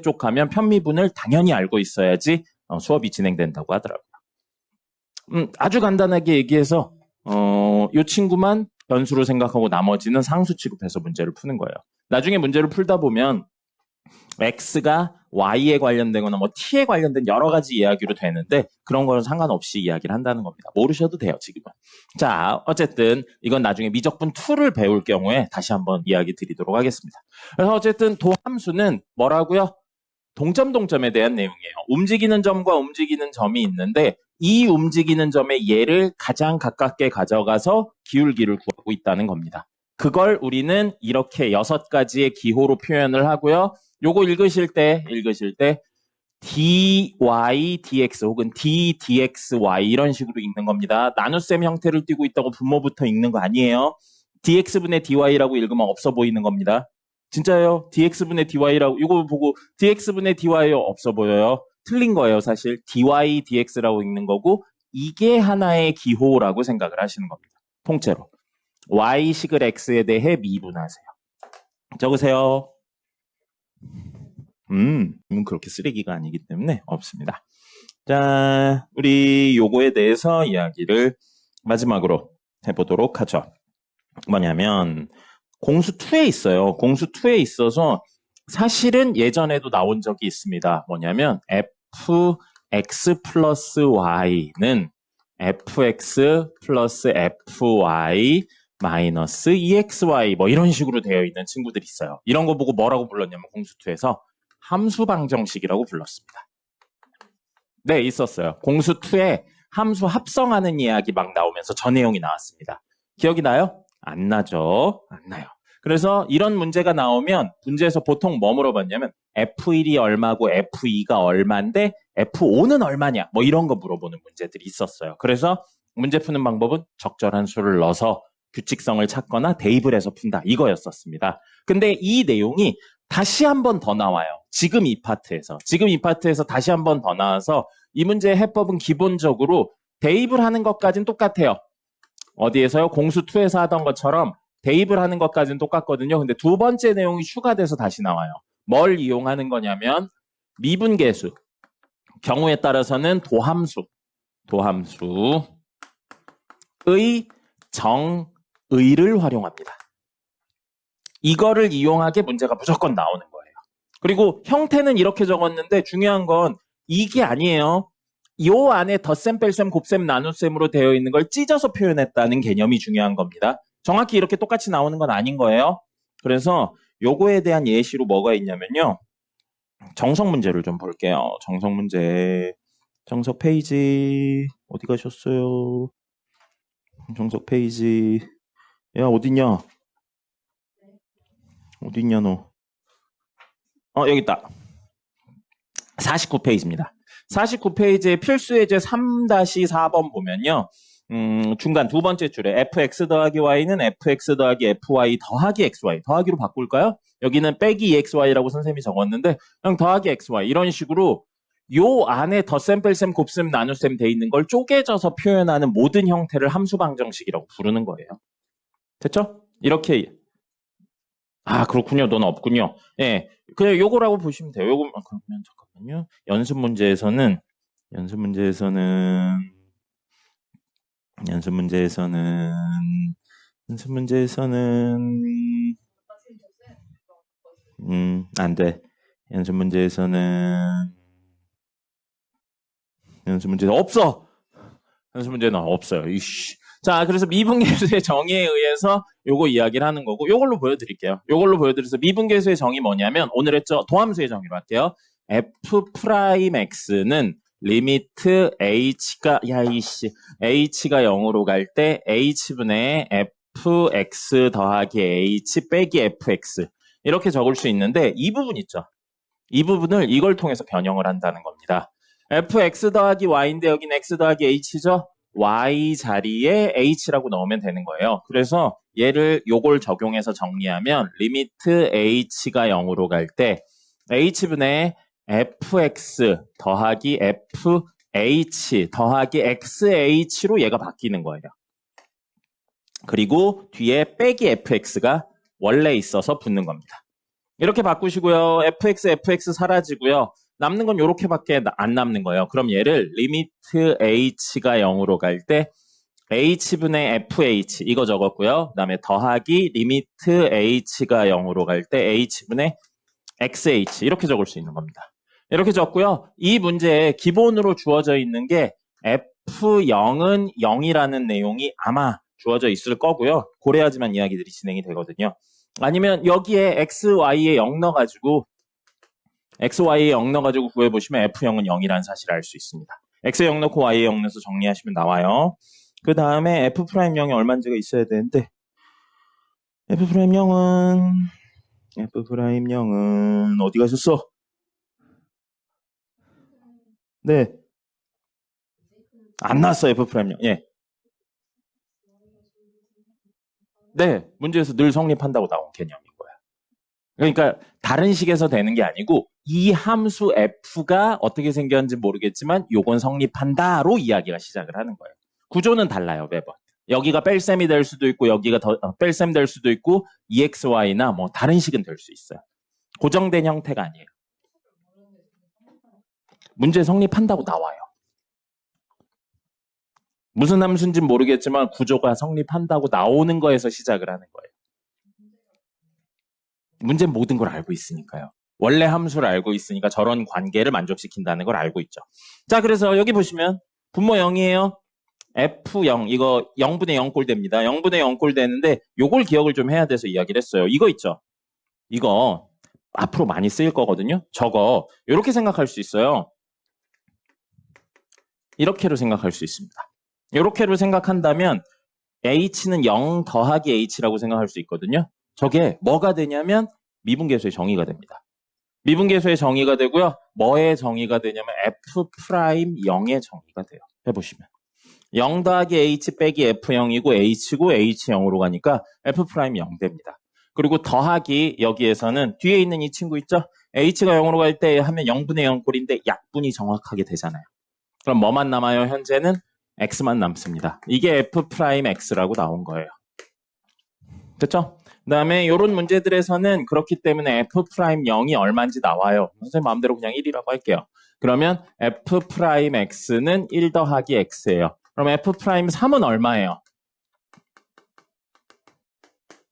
쪽 하면 편미분을 당연히 알고 있어야지 수업이 진행된다고 하더라고요. 아주 간단하게 얘기해서 이 친구만 변수로 생각하고 나머지는 상수 취급해서 문제를 푸는 거예요. 나중에 문제를 풀다 보면 X가 Y에 관련되거나 뭐 T에 관련된 여러 가지 이야기로 되는데 그런 거는 상관없이 이야기를 한다는 겁니다. 모르셔도 돼요, 지금은. 자, 어쨌든 이건 나중에 미적분 2를 배울 경우에 다시 한번 이야기 드리도록 하겠습니다. 그래서 어쨌든 도함수는 뭐라고요? 동점에 대한 내용이에요. 움직이는 점과 움직이는 점이 있는데 이 움직이는 점의 얘를 가장 가깝게 가져가서 기울기를 구하고 있다는 겁니다. 그걸 우리는 이렇게 6가지의 기호로 표현을 하고요. 요거 읽으실 때 dy dx 혹은 d dxy 이런 식으로 읽는 겁니다. 나눗셈 형태를 띠고 있다고 분모부터 읽는 거 아니에요. dx분의 dy라고 읽으면 없어 보이는 겁니다. 진짜요? dx분의 dy라고 이거 보고 dx분의 dy 없어 보여요. 틀린 거예요. 사실 dy dx라고 읽는 거고 이게 하나의 기호라고 생각을 하시는 겁니다. 통째로. y식을 x에 대해 미분하세요. 적으세요. 그렇게 쓰레기가 아니기 때문에 없습니다. 자, 우리 요거에 대해서 이야기를 마지막으로 해보도록 하죠. 뭐냐면 공수 2에 있어요. 공수 2에 있어서 사실은 예전에도 나온 적이 있습니다. 뭐냐면 fx 플러스 y는 fx 플러스 fy 마이너스 2xy 뭐 이런 식으로 되어 있는 친구들이 있어요. 이런 거 보고 뭐라고 불렀냐면 공수2에서 함수 방정식이라고 불렀습니다. 네, 있었어요. 공수2에 함수 합성하는 이야기 막 나오면서 저 내용이 나왔습니다. 기억이 나요? 안 나죠? 안 나요. 그래서 이런 문제가 나오면 문제에서 보통 뭐 물어봤냐면 F1이 얼마고 F2가 얼마인데 F5는 얼마냐 뭐 이런 거 물어보는 문제들이 있었어요. 그래서 문제 푸는 방법은 적절한 수를 넣어서 규칙성을 찾거나 대입을 해서 푼다 이거였었습니다. 근데 이 내용이 다시 한 번 더 나와요. 지금 이 파트에서 다시 한 번 더 나와서 이 문제의 해법은 기본적으로 대입을 하는 것까지는 똑같아요. 어디에서요? 공수2에서 하던 것처럼 대입을 하는 것까지는 똑같거든요. 근데 두 번째 내용이 추가돼서 다시 나와요. 뭘 이용하는 거냐면 미분계수, 경우에 따라서는 도함수의 정의를 활용합니다. 이거를 이용하게 문제가 무조건 나오는 거예요. 그리고 형태는 이렇게 적었는데 중요한 건 이게 아니에요. 요 안에 덧셈, 뺄셈, 곱셈, 나눗셈으로 되어 있는 걸 찢어서 표현했다는 개념이 중요한 겁니다. 정확히 이렇게 똑같이 나오는 건 아닌 거예요. 그래서 요거에 대한 예시로 뭐가 있냐면요. 정석 문제를 좀 볼게요. 정석 문제. 정석 페이지 어디 가셨어요? 정석 페이지. 야, 어딨냐? 어딨냐 너? 여기 있다. 49페이지입니다. 49페이지의 필수 예제 3-4번 보면요. 중간 두 번째 줄에 fx 더하기 y는 fx 더하기 fy 더하기 xy 더하기로 바꿀까요? 여기는 빼기 exy라고 선생님이 적었는데 그냥 더하기 xy 이런 식으로 요 안에 덧셈, 뺄셈, 곱셈, 나눗셈 돼 있는 걸 쪼개져서 표현하는 모든 형태를 함수 방정식이라고 부르는 거예요. 됐죠? 이렇게 그렇군요. 넌 없군요. 예. 그냥 요거라고 보시면 돼요. 요거 그러면 잠깐만요. 연습 문제에서는 안 돼. 연습 문제는 없어. 연습 문제는 없어요. 이씨. 자, 그래서 미분계수의 정의에 의해서 요거 이야기를 하는 거고 요걸로 보여드릴게요. 요걸로 보여드려서 미분계수의 정의 뭐냐면 오늘 했죠? 도함수의 정의로 할게요. f'x는 리미트 h가 h가 0으로 갈 때 h분의 fx 더하기 h 빼기 fx 이렇게 적을 수 있는데 이 부분 있죠? 이 부분을 이걸 통해서 변형을 한다는 겁니다. fx 더하기 y인데 여기는 x 더하기 h죠? y 자리에 h라고 넣으면 되는 거예요. 그래서 얘를 요걸 적용해서 정리하면 리미트 h가 0으로 갈 때 h분의 fx 더하기 fh 더하기 xh로 얘가 바뀌는 거예요. 그리고 뒤에 빼기 fx가 원래 있어서 붙는 겁니다. 이렇게 바꾸시고요. fx 사라지고요. 남는 건 이렇게밖에 안 남는 거예요. 그럼 얘를 리미트 h가 0으로 갈 때 h분의 fh 이거 적었고요. 그 다음에 더하기 리미트 h가 0으로 갈 때 h분의 xh 이렇게 적을 수 있는 겁니다. 이렇게 적고요. 이 문제에 기본으로 주어져 있는 게 f0은 0이라는 내용이 아마 주어져 있을 거고요. 고려하지만 이야기들이 진행이 되거든요. 아니면 여기에 xy에 0 넣어가지고 xy에 0 넣어가지고 구해보시면 f0은 0이라는 사실을 알 수 있습니다. x에 0 넣고 y에 0 넣어서 정리하시면 나와요. 그 다음에 f'0이 얼마인지가 있어야 되는데 f'0은 어디 가셨어? 네. 안 나왔어요, f'0. 예. 네, 문제에서 늘 성립한다고 나온 개념인 거야. 그러니까 다른 식에서 되는 게 아니고 이 함수 f가 어떻게 생겼는지 모르겠지만 요건 성립한다로 이야기가 시작을 하는 거예요. 구조는 달라요, 매번. 여기가 뺄셈이 될 수도 있고 여기가 뺄셈 될 수도 있고 EXY나 뭐 다른 식은 될 수 있어요. 고정된 형태가 아니에요. 문제 성립한다고 나와요. 무슨 함수인지 모르겠지만 구조가 성립한다고 나오는 거에서 시작을 하는 거예요. 문제는 모든 걸 알고 있으니까요. 원래 함수를 알고 있으니까 저런 관계를 만족시킨다는 걸 알고 있죠. 자, 그래서 여기 보시면 분모 0이에요. F0 이거 0분의 0꼴 됩니다. 0분의 0꼴 되는데 요걸 기억을 좀 해야 돼서 이야기를 했어요. 이거 있죠. 이거 앞으로 많이 쓰일 거거든요. 저거 이렇게 생각할 수 있어요. 이렇게로 생각할 수 있습니다. 이렇게로 생각한다면 H는 0 더하기 H라고 생각할 수 있거든요. 저게 뭐가 되냐면 미분계수의 정의가 됩니다. 미분계수의 정의가 되고요. 뭐의 정의가 되냐면 F'0의 정의가 돼요. 해보시면 0 더하기 H 빼기 F0이고 H고 H0으로 가니까 F'0 됩니다. 그리고 더하기 여기에서는 뒤에 있는 이 친구 있죠? H가 0으로 갈 때 하면 0분의 0꼴인데 약분이 정확하게 되잖아요. 그럼 뭐만 남아요? 현재는 X만 남습니다. 이게 F'X라고 나온 거예요. 됐죠? 그 다음에 이런 문제들에서는 그렇기 때문에 F'0이 얼마인지 나와요. 선생님 마음대로 그냥 1이라고 할게요. 그러면 F'X는 1 더하기 X예요. 그럼 F'3은 얼마예요?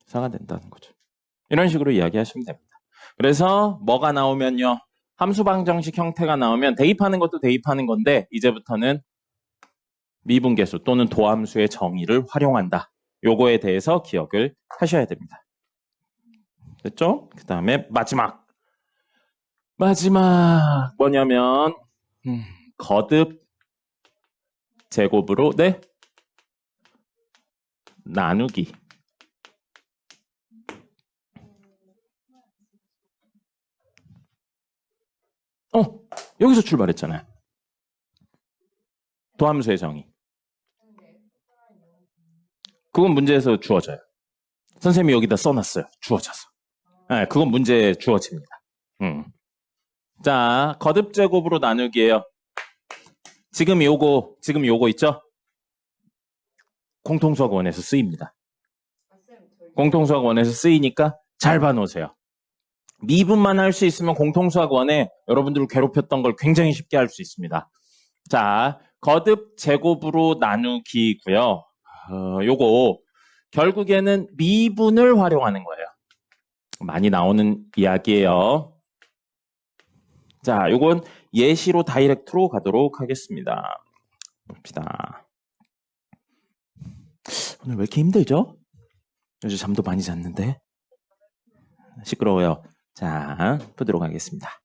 4가 된다는 거죠. 이런 식으로 이야기하시면 됩니다. 그래서 뭐가 나오면요. 함수방정식 형태가 나오면 대입하는 것도 대입하는 건데 이제부터는 미분계수 또는 도함수의 정의를 활용한다. 요거에 대해서 기억을 하셔야 됩니다. 됐죠? 그 다음에 마지막 뭐냐면 거듭 제곱으로 나누기. 여기서 출발했잖아요. 도함수의 정의. 그건 문제에서 주어져요. 선생님이 여기다 써놨어요. 주어져서. 네, 그건 문제에 주어집니다. 자, 거듭제곱으로 나누기예요. 지금 요거 있죠? 공통수학원에서 쓰입니다. 공통수학원에서 쓰이니까 잘 봐놓으세요. 미분만 할 수 있으면 공통수학원에 여러분들을 괴롭혔던 걸 굉장히 쉽게 할 수 있습니다. 자, 거듭 제곱으로 나누기고요. 요거 결국에는 미분을 활용하는 거예요. 많이 나오는 이야기예요. 자, 요건 예시로 다이렉트로 가도록 하겠습니다. 봅시다. 오늘 왜 이렇게 힘들죠? 요즘 잠도 많이 잤는데. 시끄러워요. 자, 보도록 하겠습니다.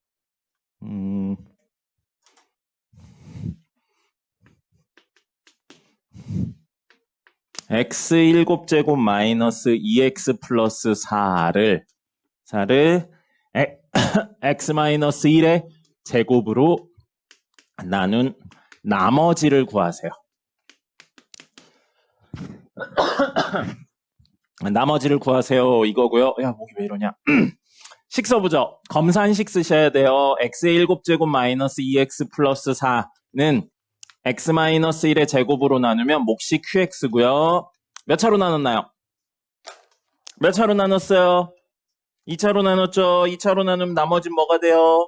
x 7제곱 마이너스 2x 플러스 4를 x 마이너스 1의 제곱으로 나눈 나머지를 구하세요. 나머지를 구하세요 이거고요. 야, 목이 왜 이러냐. 식서부죠. 검산식 쓰셔야 돼요. x의 7제곱 마이너스 2x 플러스 4는 x 마이너스 1의 제곱으로 나누면 몫이 qx고요. 몇 차로 나눴나요? 몇 차로 나눴어요? 2차로 나눴죠. 2차로 나누면 나머지는 뭐가 돼요?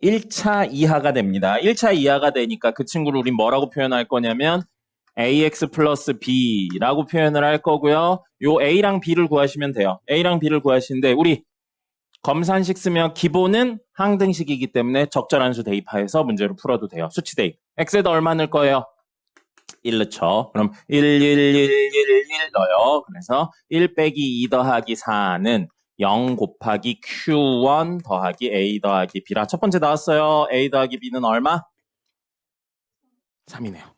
1차 이하가 됩니다. 1차 이하가 되니까 그 친구를 우린 뭐라고 표현할 거냐면 ax 플러스 b라고 표현을 할 거고요. 요 a랑 b를 구하시면 돼요. a랑 b를 구하시는데 우리 검산식 쓰면 기본은 항등식이기 때문에 적절한 수 대입하여서 문제를 풀어도 돼요. 수치 대입. x에다 얼마 넣을 거예요? 1 넣죠. 그럼 1 넣어요. 그래서 1 빼기 2 더하기 4는 0 곱하기 q1 더하기 a 더하기 b라. 첫 번째 나왔어요. a 더하기 b는 얼마? 3이네요.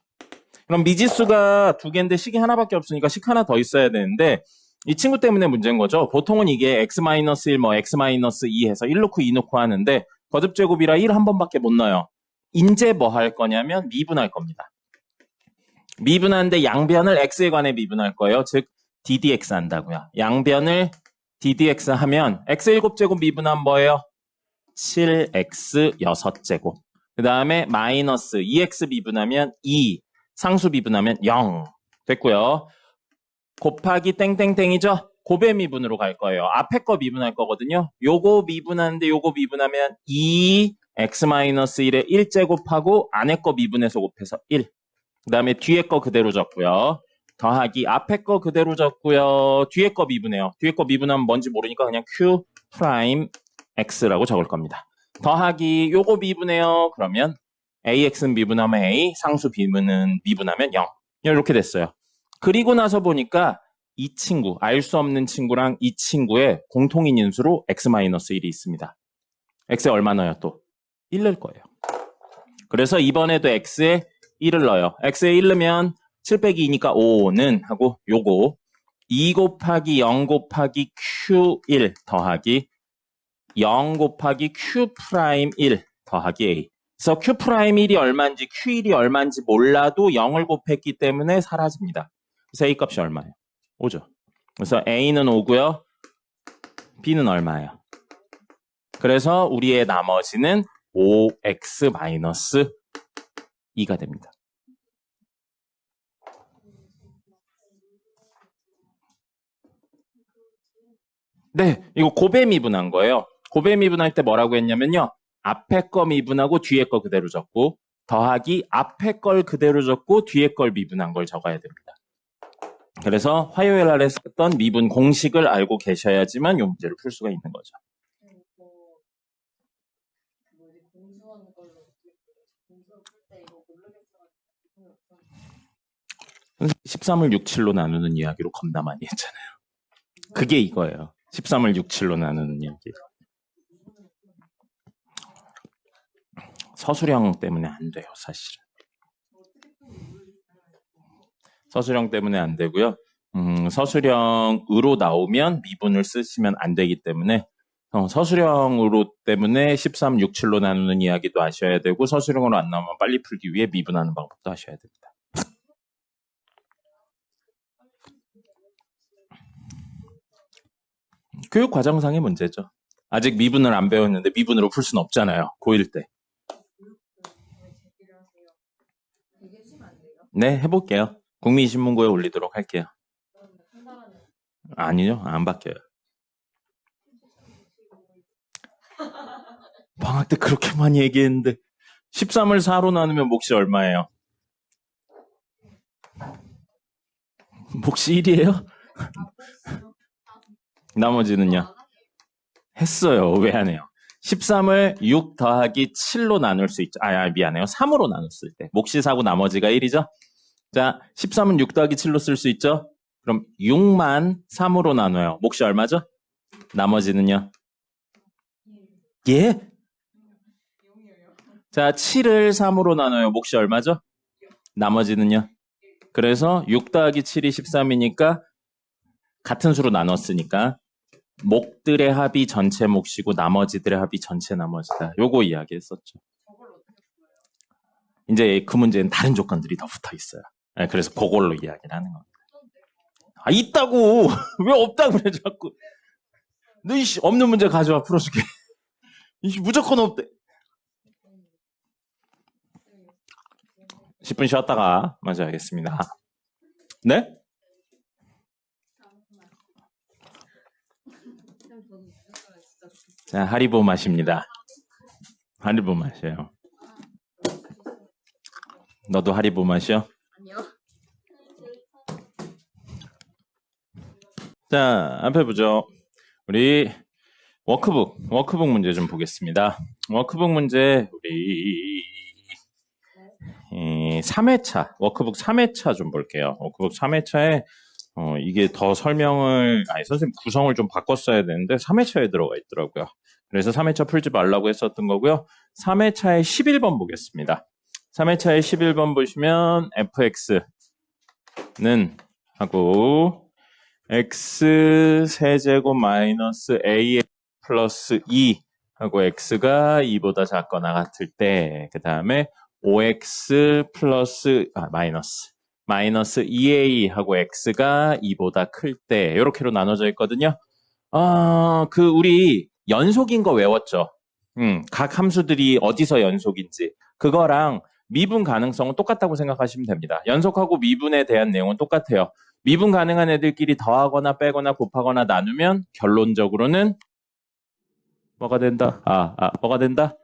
그럼 미지수가 두 개인데 식이 하나밖에 없으니까 식 하나 더 있어야 되는데 이 친구 때문에 문제인 거죠. 보통은 이게 x-1, x-2 해서 1 넣고 2 넣고 하는데 거듭제곱이라 1 한 번밖에 못 넣어요. 이제 뭐 할 거냐면 미분할 겁니다. 미분하는데 양변을 x에 관해 미분할 거예요. 즉 ddx 한다고요. 양변을 ddx 하면 x 7제곱 미분하면 뭐예요? 7x 6제곱. 그 다음에 마이너스 2x 미분하면 2, 상수 미분하면 0 됐고요. 곱하기 땡땡땡이죠? 곱의 미분으로 갈 거예요. 앞에 거 미분할 거거든요. 요거 미분하는데 요거 미분하면 2x-1의 1제곱하고 안에 거 미분해서 곱해서 1. 그 다음에 뒤에 거 그대로 적고요. 더하기 앞에 거 그대로 적고요. 뒤에 거 미분해요. 뒤에 거 미분하면 뭔지 모르니까 그냥 q 프라임 x라고 적을 겁니다. 더하기 요거 미분해요. 그러면 ax는 미분하면 a, 상수 미분하면 0. 이렇게 됐어요. 그리고 나서 보니까 이 친구, 알 수 없는 친구랑 이 친구의 공통인 인수로 x-1이 있습니다. x에 얼마 넣어요 또? 1 넣을 거예요. 그래서 이번에도 x에 1을 넣어요. x에 1 넣으면 7 빼기 2니까 5는 하고 요거 2 곱하기 0 곱하기 q1 더하기 0 곱하기 q 프라임 1 더하기 a. 그래서 q 프라임 1이 얼마인지 q1이 얼마인지 몰라도 0을 곱했기 때문에 사라집니다. 그래서 a 값이 얼마예요? 5죠. 그래서 a는 5고요. b는 얼마예요? 그래서 우리의 나머지는 5x-2가 됩니다. 네, 이거 곱에 미분한 거예요. 곱에 미분할 때 뭐라고 했냐면요. 앞에 거 미분하고 뒤에 거 그대로 적고 더하기 앞에 걸 그대로 적고 뒤에 걸 미분한 걸 적어야 됩니다. 그래서 화요일 날에 썼던 미분 공식을 알고 계셔야지만 이 문제를 풀 수가 있는 거죠. 공수하는 걸로 공수 풀때 이거 모르겠어가지고 13을 6, 7로 나누는 이야기로 겁나 많이 했잖아요. 그게 이거예요. 13을 6, 7로 나누는 이야기. 서술형 때문에 안 돼요, 사실은. 서술형 때문에 안 되고요. 서술형으로 나오면 미분을 쓰시면 안 되기 때문에 서술형으로 때문에 13, 6, 7로 나누는 이야기도 아셔야 되고 서술형으로 안 나오면 빨리 풀기 위해 미분하는 방법도 하셔야 됩니다. 교육 과정상의 문제죠. 아직 미분을 안 배웠는데 미분으로 풀 수는 없잖아요. 고1 때. 네, 해볼게요. 국민신문고에 올리도록 할게요. 아니요, 안 바뀌어요. 방학 때 그렇게 많이 얘기했는데 13을 4로 나누면 몫이 얼마예요? 몫이 1이에요? 나머지는요? 했어요. 왜 안 해요? 13을 6 더하기 7로 나눌 수 있죠. 미안해요. 3으로 나눴을 때. 몫이 4고 나머지가 1이죠? 자, 13은 6 더하기 7로 쓸 수 있죠? 그럼 6만 3으로 나눠요. 몫이 얼마죠? 나머지는요? 예? 자, 7을 3으로 나눠요. 몫이 얼마죠? 나머지는요? 그래서 6 더하기 7이 13이니까 같은 수로 나눴으니까 몫들의 합이 전체 몫이고 나머지들의 합이 전체 나머지다. 요거 이야기했었죠. 이제 그 문제는 다른 조건들이 더 붙어 있어요. 네, 그래서 그걸로 이야기를 하는 겁니다. 있다고! 왜 없다고 그래 자꾸. 너 이씨 없는 문제 가져와 풀어줄게. 이씨 무조건 없대. 10분 쉬었다가 마저 하겠습니다. 네? 자, 하리보 맛입니다. 하리보 맛이에요. 너도 하리보 마셔? 아니요. 자, 앞에 보죠. 우리 워크북 문제 좀 보겠습니다. 워크북 문제 우리 3회차, 워크북 3회차 좀 볼게요. 워크북 3회차에 이게 더 설명을, 선생님 구성을 좀 바꿨어야 되는데 3회차에 들어가 있더라고요. 그래서 3회차 풀지 말라고 했었던 거고요. 3회차의 11번 보겠습니다. 3회차의 11번 보시면 fx는 하고 x 세제곱 마이너스 a 플러스 2 하고 x가 2보다 작거나 같을 때 그 다음에 5x 플러스 마이너스 2a 하고 x가 2보다 클 때 이렇게로 나눠져 있거든요. 우리 연속인 거 외웠죠. 각 함수들이 어디서 연속인지 그거랑 미분 가능성은 똑같다고 생각하시면 됩니다. 연속하고 미분에 대한 내용은 똑같아요. 미분 가능한 애들끼리 더하거나 빼거나 곱하거나 나누면 결론적으로는 뭐가 된다? 뭐가 된다?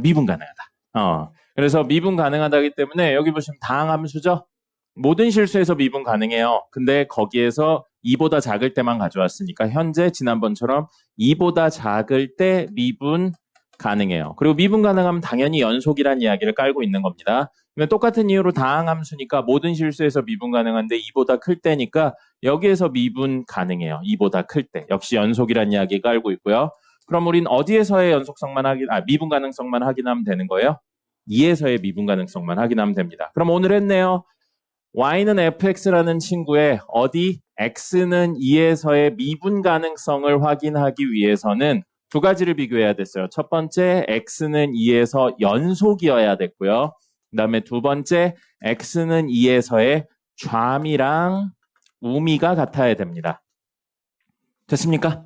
미분 가능하다. 그래서 미분 가능하다기 때문에 여기 보시면 다항함수죠? 모든 실수에서 미분 가능해요. 근데 거기에서 2보다 작을 때만 가져왔으니까 현재 지난번처럼 2보다 작을 때 미분 가능해요. 그리고 미분 가능하면 당연히 연속이란 이야기를 깔고 있는 겁니다. 그러면 똑같은 이유로 다항함수니까 모든 실수에서 미분 가능한데 2보다 클 때니까 여기에서 미분 가능해요. 2보다 클 때. 역시 연속이란 이야기 깔고 있고요. 그럼 우린 어디에서의 연속성만 미분 가능성만 확인하면 되는 거예요? 2에서의 미분 가능성만 확인하면 됩니다. 그럼 오늘 했네요. y는 fx라는 친구의 어디 x는 2에서의 미분 가능성을 확인하기 위해서는 두 가지를 비교해야 됐어요. 첫 번째, x는 2에서 연속이어야 됐고요. 그 다음에 두 번째, x는 2에서의 좌미랑 우미가 같아야 됩니다. 됐습니까?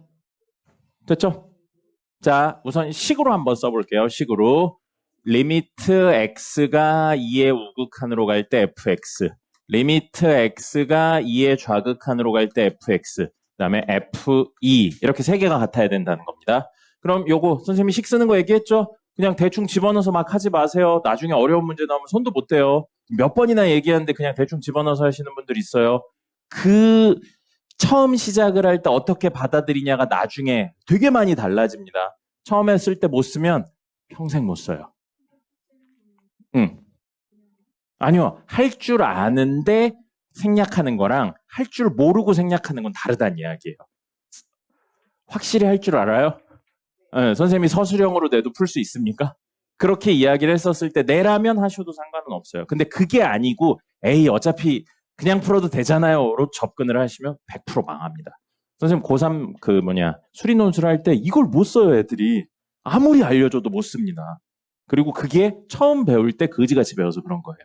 됐죠? 자, 우선 식으로 한번 써볼게요. 식으로. 리미트 x가 2의 우극한으로 갈 때 fx. 리미트 x가 2의 좌극한으로 갈 때 fx. 그 다음에 fe. 이렇게 세 개가 같아야 된다는 겁니다. 그럼 요거 선생님이 식 쓰는 거 얘기했죠? 그냥 대충 집어넣어서 막 하지 마세요. 나중에 어려운 문제 나오면 손도 못 대요. 몇 번이나 얘기하는데 그냥 대충 집어넣어서 하시는 분들 있어요. 처음 시작을 할 때 어떻게 받아들이냐가 나중에 되게 많이 달라집니다. 처음에 쓸 때 못 쓰면 평생 못 써요. 아니요. 할 줄 아는데 생략하는 거랑 할 줄 모르고 생략하는 건 다르다는 이야기예요. 확실히 할 줄 알아요? 네, 선생님이 서술형으로 내도 풀 수 있습니까? 그렇게 이야기를 했었을 때 내라면 하셔도 상관은 없어요. 근데 그게 아니고 에이 어차피 그냥 풀어도 되잖아요로 접근을 하시면 100% 망합니다. 선생님 고3 수리논술 할 때 이걸 못 써요 애들이. 아무리 알려줘도 못 씁니다. 그리고 그게 처음 배울 때 그지같이 배워서 그런 거예요.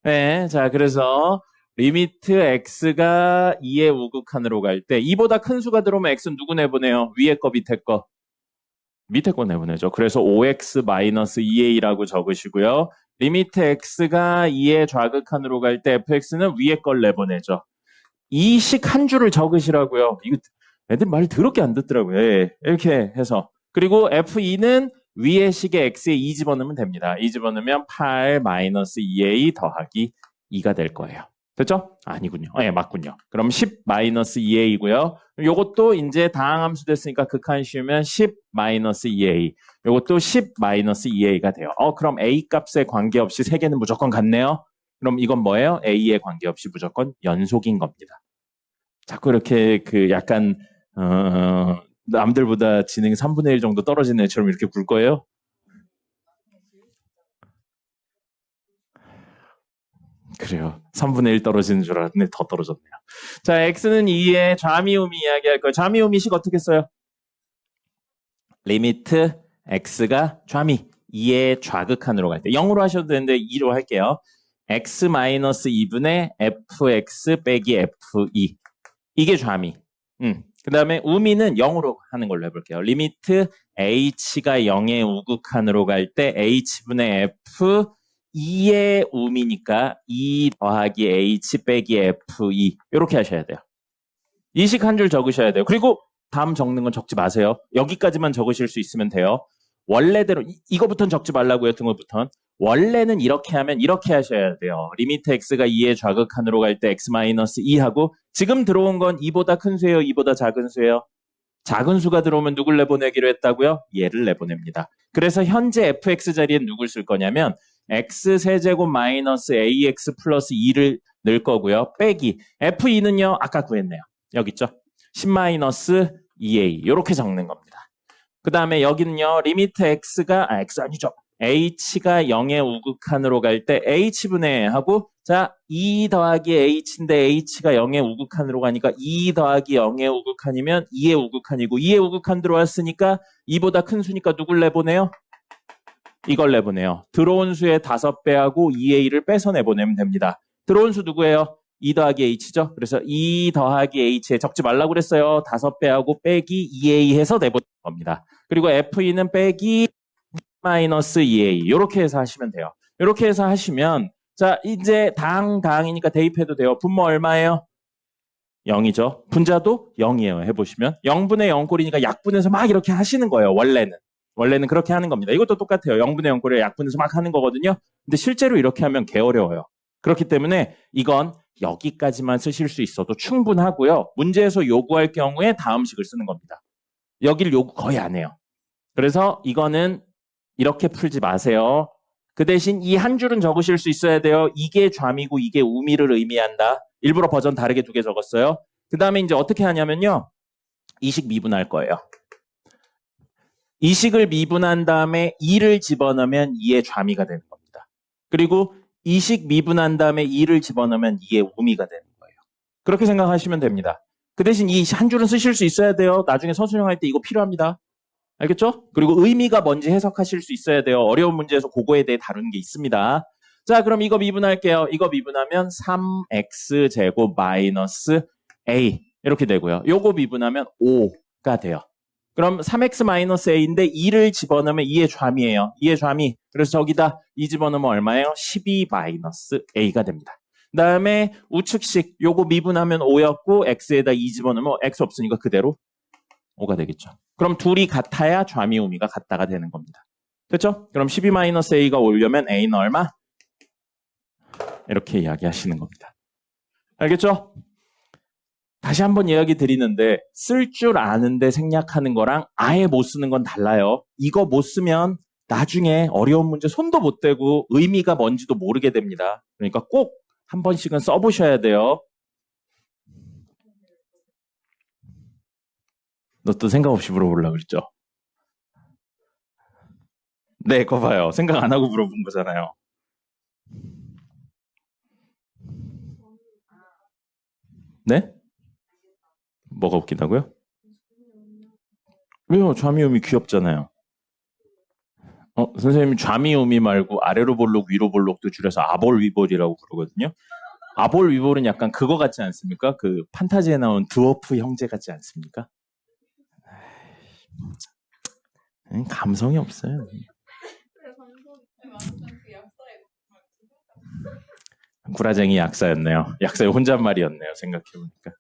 네, 자 그래서 리미트 x가 2의 우극한으로 갈 때 2보다 큰 수가 들어오면 x는 누구 내보내요? 위에 거 밑에 거? 밑에 거 내보내죠. 그래서 5x-2a라고 적으시고요. 리미트 x가 2의 좌극한으로 갈 때 fx는 위에 걸 내보내죠. 이 식 한 줄을 적으시라고요. 이거 애들 말 더럽게 안 듣더라고요. 예, 이렇게 해서. 그리고 f2는 위에 식에 x에 2 집어넣으면 됩니다. 2 집어넣으면 8-2a 더하기 2가 될 거예요. 됐죠? 아니군요. 예, 맞군요. 그럼 10-2a이고요. 요것도 이제 다항함수 됐으니까 극한 씌우면 10-2a. 요것도 10-2a가 돼요. 그럼 a 값에 관계없이 세 개는 무조건 같네요. 그럼 이건 뭐예요? a에 관계없이 무조건 연속인 겁니다. 자꾸 이렇게 약간 남들보다 지능이 3분의 1 정도 떨어지는 애처럼 이렇게 굴 거예요? 그래요. 3분의 1 떨어지는 줄 알았는데 더 떨어졌네요. 자, x는 2의 좌미우미 이야기할 거예요. 좌미우미식 어떻게 써요? 리미트 x가 좌미 2의 좌극한으로 갈 때 0으로 하셔도 되는데 2로 할게요. x-2분의 fx 빼기 fe. 이게 좌미. 그 다음에 우미는 0으로 하는 걸로 해볼게요. 리미트 h가 0의 우극한으로 갈 때 h분의 f 2의 우미니까 2 더하기 h 빼기 fe 이렇게 하셔야 돼요. 이 식 한 줄 적으셔야 돼요. 그리고 다음 적는 건 적지 마세요. 여기까지만 적으실 수 있으면 돼요. 원래대로 이거부터는 적지 말라고요. 등호부터는. 원래는 이렇게 하면 이렇게 하셔야 돼요. 리미트 x가 2의 좌극한으로 갈 때 x-2 하고 지금 들어온 건 2보다 큰 수예요? 2보다 작은 수예요? 작은 수가 들어오면 누굴 내보내기로 했다고요? 얘를 내보냅니다. 그래서 현재 fx 자리엔 누굴 쓸 거냐면 x세제곱 마이너스 ax 플러스 2를 넣을 거고요. 빼기 f2는요. 아까 구했네요. 여기 있죠? 10-2a 이렇게 적는 겁니다. 그 다음에 여기는요. 리미트 x 아니죠. h가 0의 우극한으로 갈 때 h분의 하고 자 2 더하기 h인데 h가 0의 우극한으로 가니까 2 더하기 0의 우극한이면 2의 우극한이고 2의 우극한 들어왔으니까 2보다 큰 수니까 누굴 내보내요? 이걸 내보내요. 들어온 수의 5배하고 2a를 빼서 내보내면 됩니다. 들어온 수 누구예요? 2 더하기 h죠. 그래서 2 더하기 h에 적지 말라고 그랬어요. 5배하고 빼기 2a 해서 내보내는 겁니다. 그리고 f2는 빼기 마이너스 2a 이렇게 해서 하시면 돼요. 이렇게 해서 하시면 자 이제 당이니까 대입해도 돼요. 분모 얼마예요? 0이죠. 분자도 0이에요. 해보시면 0분의 0꼴이니까 약분해서 막 이렇게 하시는 거예요. 원래는 그렇게 하는 겁니다. 이것도 똑같아요. 0분의 0꼴에 약분해서 막 하는 거거든요. 근데 실제로 이렇게 하면 개어려워요. 그렇기 때문에 이건 여기까지만 쓰실 수 있어도 충분하고요. 문제에서 요구할 경우에 다음 식을 쓰는 겁니다. 여기를 요구 거의 안 해요. 그래서 이거는 이렇게 풀지 마세요. 그 대신 이 한 줄은 적으실 수 있어야 돼요. 이게 좌미고 이게 우미를 의미한다. 일부러 버전 다르게 두 개 적었어요. 그 다음에 이제 어떻게 하냐면요. 이 식 미분할 거예요. 이 식을 미분한 다음에 2를 집어넣으면 2의 좌미가 되는 겁니다. 그리고 이 식 미분한 다음에 2를 집어넣으면 2의 우미가 되는 거예요. 그렇게 생각하시면 됩니다. 그 대신 이 한 줄은 쓰실 수 있어야 돼요. 나중에 서술형할 때 이거 필요합니다. 알겠죠? 그리고 의미가 뭔지 해석하실 수 있어야 돼요. 어려운 문제에서 그거에 대해 다루는 게 있습니다. 자, 그럼 이거 미분할게요. 이거 미분하면 3x제곱 마이너스 a 이렇게 되고요. 요거 미분하면 5가 돼요. 그럼 3x 마이너스 a인데 2를 집어넣으면 2의 좌미예요. 2의 좌미. 그래서 저기다 2 집어넣으면 얼마예요? 12 마이너스 a가 됩니다. 그 다음에 우측식 요거 미분하면 5였고 x에다 2 집어넣으면 x 없으니까 그대로 5가 되겠죠. 그럼 둘이 같아야 좌미 우미가 같다가 되는 겁니다. 됐죠? 그럼 12-a가 오려면 a는 얼마? 이렇게 이야기하시는 겁니다. 알겠죠? 다시 한번 이야기 드리는데 쓸 줄 아는데 생략하는 거랑 아예 못 쓰는 건 달라요. 이거 못 쓰면 나중에 어려운 문제 손도 못 대고 의미가 뭔지도 모르게 됩니다. 그러니까 꼭 한 번씩은 써보셔야 돼요. 너 또 생각 없이 물어보려고 그랬죠? 네, 그거 봐요. 생각 안 하고 물어본 거잖아요. 네? 뭐가 웃기다고요? 왜요? 좌미우미 귀엽잖아요. 선생님이 좌미우미 말고 아래로 볼록 위로 볼록도 줄여서 아볼위볼이라고 부르거든요. 아볼위볼은 약간 그거 같지 않습니까? 그 판타지에 나온 드워프 형제 같지 않습니까? 감성이 없어요. 구라쟁이 약사였네요. 약사의 혼잣말이었네요. 생각해보니까.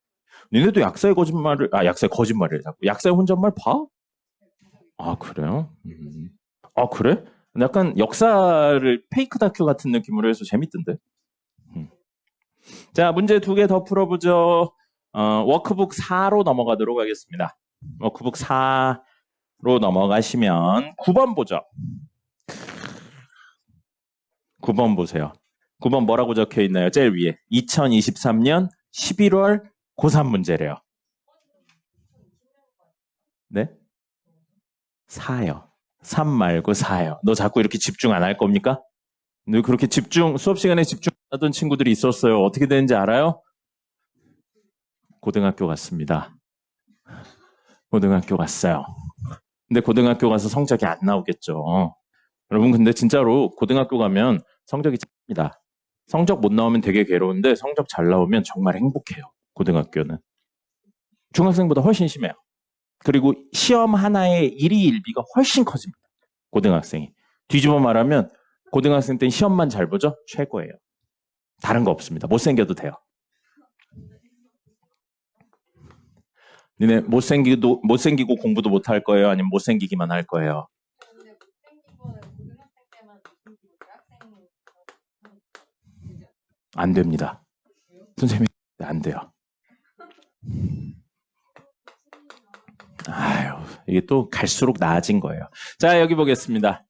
니네도 약사의 거짓말을, 약사의 거짓말이래, 자꾸. 약사의 혼잣말 봐? 아, 그래요? 그래? 약간 역사를 페이크 다큐 같은 느낌으로 해서 재밌던데. 자, 문제 2개 더 풀어보죠. 워크북 4로 넘어가도록 하겠습니다. 워크북 4로 넘어가시면 9번 보죠. 9번 보세요. 9번 뭐라고 적혀 있나요? 제일 위에. 2023년 11월 고3 문제래요. 네? 4요. 3 말고 4요. 너 자꾸 이렇게 집중 안 할 겁니까? 너 그렇게 수업 시간에 집중하던 친구들이 있었어요. 어떻게 되는지 알아요? 고등학교 갔습니다. 고등학교 갔어요. 근데 고등학교 가서 성적이 안 나오겠죠. 여러분, 근데 진짜로 고등학교 가면 성적이 짭니다. 성적 못 나오면 되게 괴로운데 성적 잘 나오면 정말 행복해요. 고등학교는. 중학생보다 훨씬 심해요. 그리고 시험 하나의 일희일비가 훨씬 커집니다. 고등학생이. 뒤집어 말하면 고등학생 때는 시험만 잘 보죠? 최고예요. 다른 거 없습니다. 못생겨도 돼요. 니네 못생기고 공부도 못 할 거예요? 아니면 못생기기만 할 거예요? 안 됩니다. 선생님, 안 돼요. 이게 또 갈수록 나아진 거예요. 자, 여기 보겠습니다.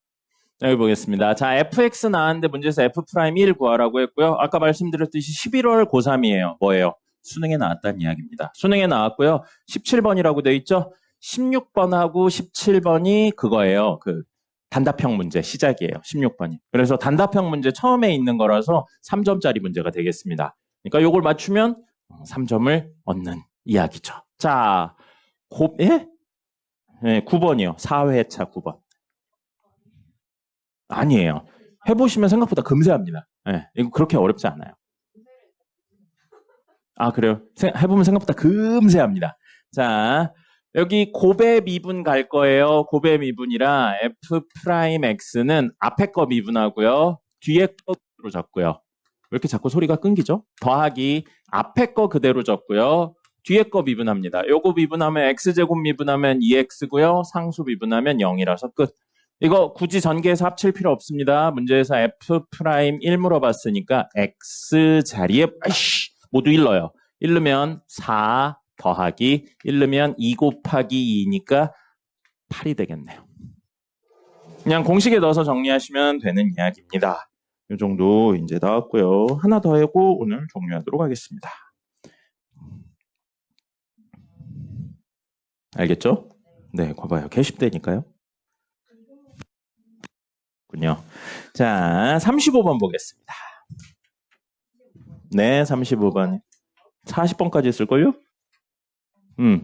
자, fx 나왔는데 문제에서 f'1 구하라고 했고요. 아까 말씀드렸듯이 11월 고3이에요. 뭐예요? 수능에 나왔다는 이야기입니다. 수능에 나왔고요. 17번이라고 돼 있죠? 16번하고 17번이 그거예요. 그 단답형 문제 시작이에요. 16번이. 그래서 단답형 문제 처음에 있는 거라서 3점짜리 문제가 되겠습니다. 그러니까 요걸 맞추면 3점을 얻는 이야기죠. 자, 예? 네, 9번이요. 4회차 9번. 아니에요. 해보시면 생각보다 금세합니다. 네, 이거 그렇게 어렵지 않아요. 그래요? 해보면 생각보다 금세합니다. 자, 여기 곱의 미분 갈 거예요. 곱의 미분이라 f'x는 앞에 거 미분하고요. 뒤에 거 그대로 적고요. 왜 이렇게 자꾸 소리가 끊기죠? 더하기 앞에 거 그대로 적고요. 뒤에 거 미분합니다. 요거 미분하면 x제곱 미분하면 2x고요. 상수 미분하면 0이라서 끝. 이거 굳이 전개해서 합칠 필요 없습니다. 문제에서 f'1 물어봤으니까 x 자리에 모두 1 넣어요. 1 넣으면 4 더하기 1 넣으면 2 곱하기 2니까 8이 되겠네요. 그냥 공식에 넣어서 정리하시면 되는 이야기입니다. 이 정도 이제 나왔고요. 하나 더 하고 오늘 종료하도록 하겠습니다. 알겠죠? 네, 봐봐요. 게시되니까요. 군요. 자, 35번 보겠습니다. 네, 35번. 40번까지 있을걸요?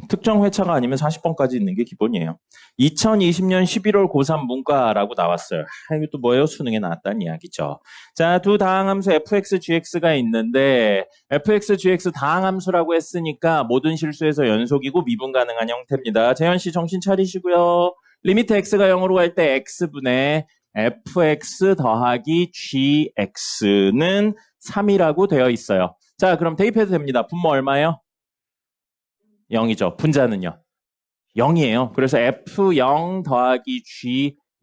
특정 회차가 아니면 40번까지 있는 게 기본이에요. 2020년 11월 고3 문과라고 나왔어요. 이것도 뭐예요? 수능에 나왔다는 이야기죠. 자, 두 다항함수 fx, gx가 있는데 fx, gx 다항함수라고 했으니까 모든 실수에서 연속이고 미분 가능한 형태입니다. 재현 씨 정신 차리시고요. 리미트 x가 0으로 갈 때 x분의 fx 더하기 gx는 3이라고 되어 있어요. 자, 그럼 대입해도 됩니다. 분모 얼마예요? 0이죠. 분자는요? 0이에요. 그래서 f0 더하기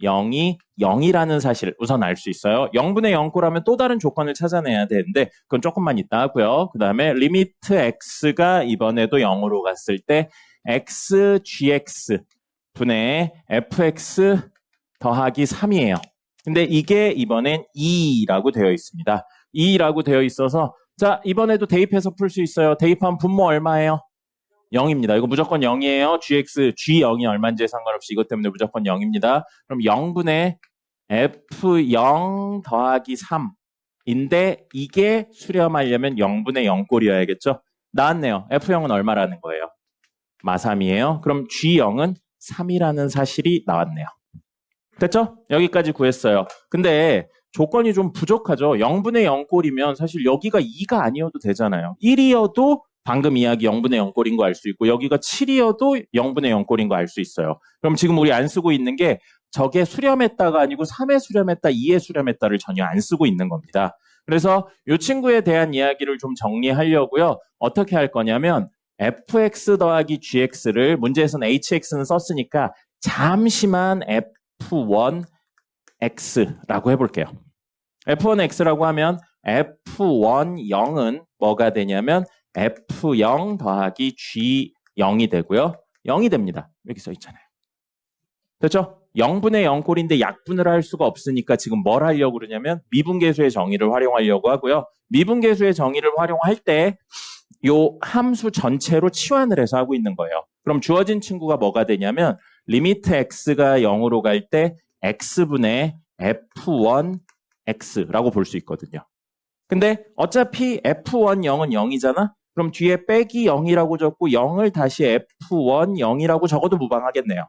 g0이 0이라는 사실을 우선 알 수 있어요. 0분의 0꼴하면 또 다른 조건을 찾아내야 되는데 그건 조금만 이따 하고요. 그 다음에 리미트 x가 이번에도 0으로 갔을 때 x, gx 분의 fx 더하기 3이에요. 근데 이게 이번엔 2라고 되어 있습니다. 2라고 되어 있어서 자, 이번에도 대입해서 풀 수 있어요. 대입하면 분모 얼마예요? 0입니다. 이거 무조건 0이에요. gx, g0이 얼마인지에 상관없이 이것 때문에 무조건 0입니다. 그럼 0분의 f0 더하기 3인데 이게 수렴하려면 0분의 0꼴이어야겠죠? 나왔네요. f0은 얼마라는 거예요? 마3이에요. 그럼 g0은 3이라는 사실이 나왔네요. 됐죠? 여기까지 구했어요. 근데 조건이 좀 부족하죠. 0분의 0꼴이면 사실 여기가 2가 아니어도 되잖아요. 1이어도 방금 이야기 0분의 0꼴인 거 알 수 있고 여기가 7이어도 0분의 0꼴인 거 알 수 있어요. 그럼 지금 우리 안 쓰고 있는 게 저게 수렴했다가 아니고 3에 수렴했다, 2에 수렴했다를 전혀 안 쓰고 있는 겁니다. 그래서 이 친구에 대한 이야기를 좀 정리하려고요. 어떻게 할 거냐면 fx 더하기 gx를 문제에서는 hx는 썼으니까 잠시만 f1x라고 해볼게요. f1x라고 하면 f1 0은 뭐가 되냐면 f0 더하기 g0이 되고요. 0이 됩니다. 여기 써 있잖아요. 됐죠? 0분의 0꼴인데 약분을 할 수가 없으니까 지금 뭘 하려고 그러냐면 미분계수의 정의를 활용하려고 하고요. 미분계수의 정의를 활용할 때 요 함수 전체로 치환을 해서 하고 있는 거예요. 그럼 주어진 친구가 뭐가 되냐면 리미트 x가 0으로 갈 때 x분의 f1x라고 볼 수 있거든요. 근데 어차피 f1 0은 0이잖아? 그럼 뒤에 빼기 0이라고 적고 0을 다시 f1 0이라고 적어도 무방하겠네요.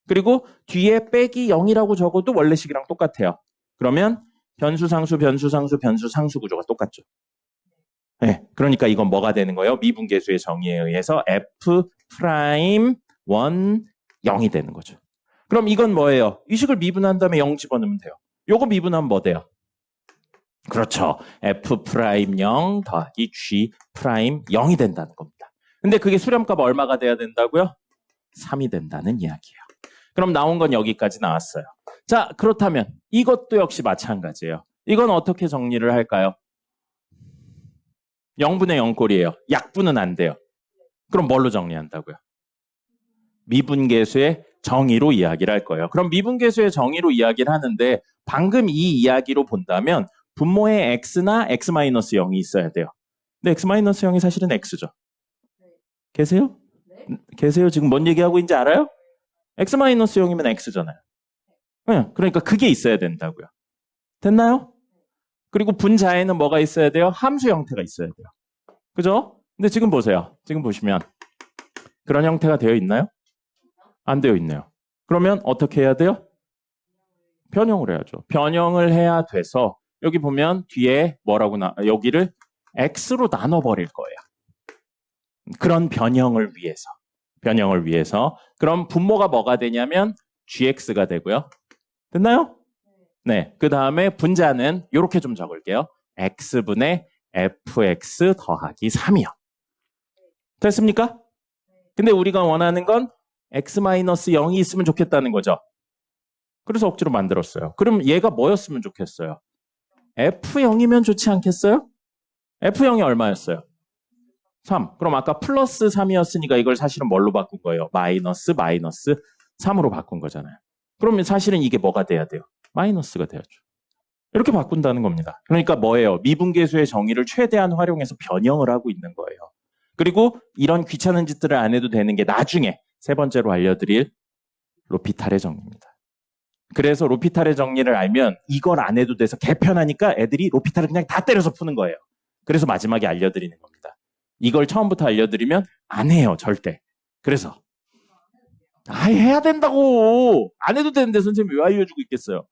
그리고 뒤에 빼기 0이라고 적어도 원래식이랑 똑같아요. 그러면 변수 상수 변수 상수 변수 상수 구조가 똑같죠. 네, 그러니까 이건 뭐가 되는 거예요? 미분계수의 정의에 의해서 f'1 0이 되는 거죠. 그럼 이건 뭐예요? 이 식을 미분한 다음에 0 집어넣으면 돼요. 요거 미분하면 뭐 돼요? 그렇죠. f'0 더하기 g'0이 된다는 겁니다. 근데 그게 수렴값 얼마가 돼야 된다고요? 3이 된다는 이야기예요. 그럼 나온 건 여기까지 나왔어요. 자, 그렇다면 이것도 역시 마찬가지예요. 이건 어떻게 정리를 할까요? 0분의 0꼴이에요. 약분은 안 돼요. 그럼 뭘로 정리한다고요? 미분계수의 정의로 이야기를 할 거예요. 그럼 미분계수의 정의로 이야기를 하는데 방금 이 이야기로 본다면 분모에 x나 x-0이 있어야 돼요. 근데 x-0이 사실은 x죠. 계세요? 네? 계세요? 지금 뭔 얘기하고 있는지 알아요? x-0이면 x잖아요. 네, 그러니까 그게 있어야 된다고요. 됐나요? 그리고 분자에는 뭐가 있어야 돼요? 함수 형태가 있어야 돼요. 그죠? 근데 지금 보세요. 지금 보시면 그런 형태가 되어 있나요? 안 되어 있네요. 그러면 어떻게 해야 돼요? 변형을 해야죠. 변형을 해야 돼서 여기 보면 뒤에 뭐라고 여기를 x로 나눠버릴 거예요. 그런 변형을 위해서. 그럼 분모가 뭐가 되냐면 gx가 되고요. 됐나요? 네. 그 다음에 분자는 이렇게 좀 적을게요. x분의 fx 더하기 3이요. 됐습니까? 근데 우리가 원하는 건 x-0이 있으면 좋겠다는 거죠. 그래서 억지로 만들었어요. 그럼 얘가 뭐였으면 좋겠어요? f0이면 좋지 않겠어요? f0이 얼마였어요? 3. 그럼 아까 플러스 3이었으니까 이걸 사실은 뭘로 바꾼 거예요? 마이너스 3으로 바꾼 거잖아요. 그러면 사실은 이게 뭐가 돼야 돼요? 마이너스가 돼야죠. 이렇게 바꾼다는 겁니다. 그러니까 뭐예요? 미분계수의 정의를 최대한 활용해서 변형을 하고 있는 거예요. 그리고 이런 귀찮은 짓들을 안 해도 되는 게 나중에 세 번째로 알려드릴 로피탈의 정리입니다. 그래서 로피탈의 정리를 알면 이걸 안 해도 돼서 개편하니까 애들이 로피탈을 그냥 다 때려서 푸는 거예요. 그래서 마지막에 알려드리는 겁니다. 이걸 처음부터 알려드리면 안 해요, 절대. 그래서 해야 된다고. 안 해도 되는데 선생님이 왜 알려주고 있겠어요?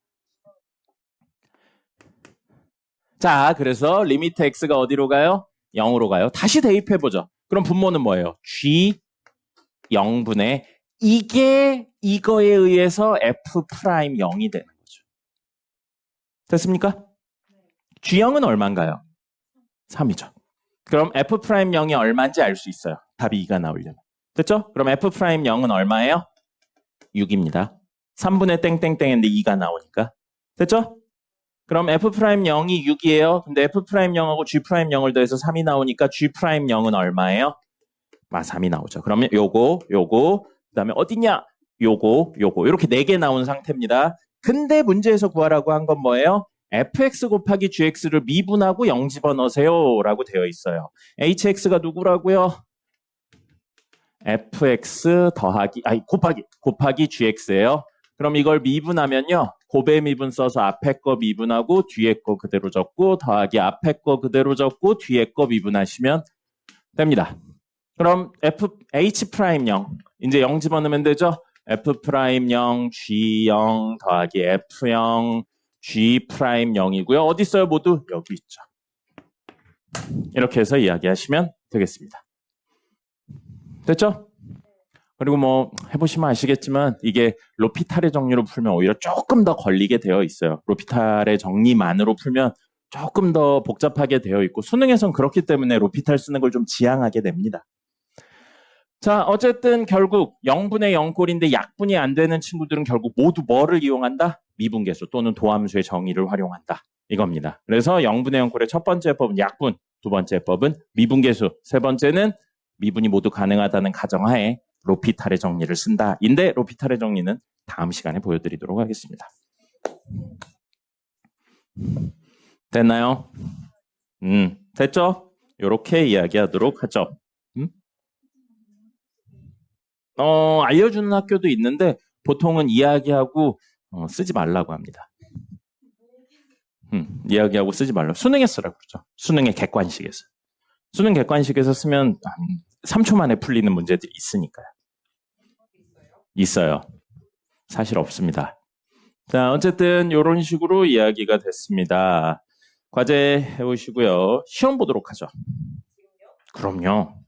자, 그래서 리미트 x가 어디로 가요? 0으로 가요. 다시 대입해보죠. 그럼 분모는 뭐예요? g 0분의 이게 이거에 의해서 f'0이 되는 거죠. 됐습니까? g0은 얼마인가요? 3이죠. 그럼 f'0이 얼마인지 알 수 있어요. 답이 2가 나오려면. 됐죠? 그럼 f'0은 얼마예요? 6입니다. 3분의 땡땡땡인데 2가 나오니까. 됐죠? 그럼 f'0이 6이에요. 근데 f'0하고 g'0을 더해서 3이 나오니까 g'0은 얼마예요? 3이 나오죠. 그러면 요거, 그 다음에 어디냐? 요거, 이렇게 4개 나온 상태입니다. 근데 문제에서 구하라고 한 건 뭐예요? fx 곱하기 gx를 미분하고 0 집어넣으세요 라고 되어 있어요. hx가 누구라고요? fx 곱하기 gx예요. 그럼 이걸 미분하면요. 곱의 미분 써서 앞에 거 미분하고 뒤에 거 그대로 적고 더하기 앞에 거 그대로 적고 뒤에 거 미분하시면 됩니다. 그럼 h'0 이제 0 집어넣으면 되죠? f'0 g0 더하기 f0 g'0이고요. 어디 있어요? 모두 여기 있죠. 이렇게 해서 이야기하시면 되겠습니다. 됐죠? 그리고 뭐 해보시면 아시겠지만 이게 로피탈의 정리로 풀면 오히려 조금 더 걸리게 되어 있어요. 로피탈의 정리만으로 풀면 조금 더 복잡하게 되어 있고 수능에선 그렇기 때문에 로피탈 쓰는 걸 좀 지양하게 됩니다. 자, 어쨌든 결국 0분의 0꼴인데 약분이 안 되는 친구들은 결국 모두 뭐를 이용한다? 미분계수 또는 도함수의 정의를 활용한다. 이겁니다. 그래서 0분의 0꼴의 첫 번째 법은 약분, 두 번째 법은 미분계수, 세 번째는 미분이 모두 가능하다는 가정하에 로피탈의 정리를 쓴다. 인데 로피탈의 정리는 다음 시간에 보여드리도록 하겠습니다. 됐나요? 됐죠? 이렇게 이야기하도록 하죠. 알려주는 학교도 있는데 보통은 이야기하고 쓰지 말라고 합니다. 이야기하고 쓰지 말라고. 수능에 쓰라고 그러죠. 수능의 객관식에서. 수능 객관식에서 쓰면 3초 만에 풀리는 문제들이 있으니까요. 있어요. 사실 없습니다. 자, 어쨌든 이런 식으로 이야기가 됐습니다. 과제 해보시고요. 시험 보도록 하죠. 그럼요.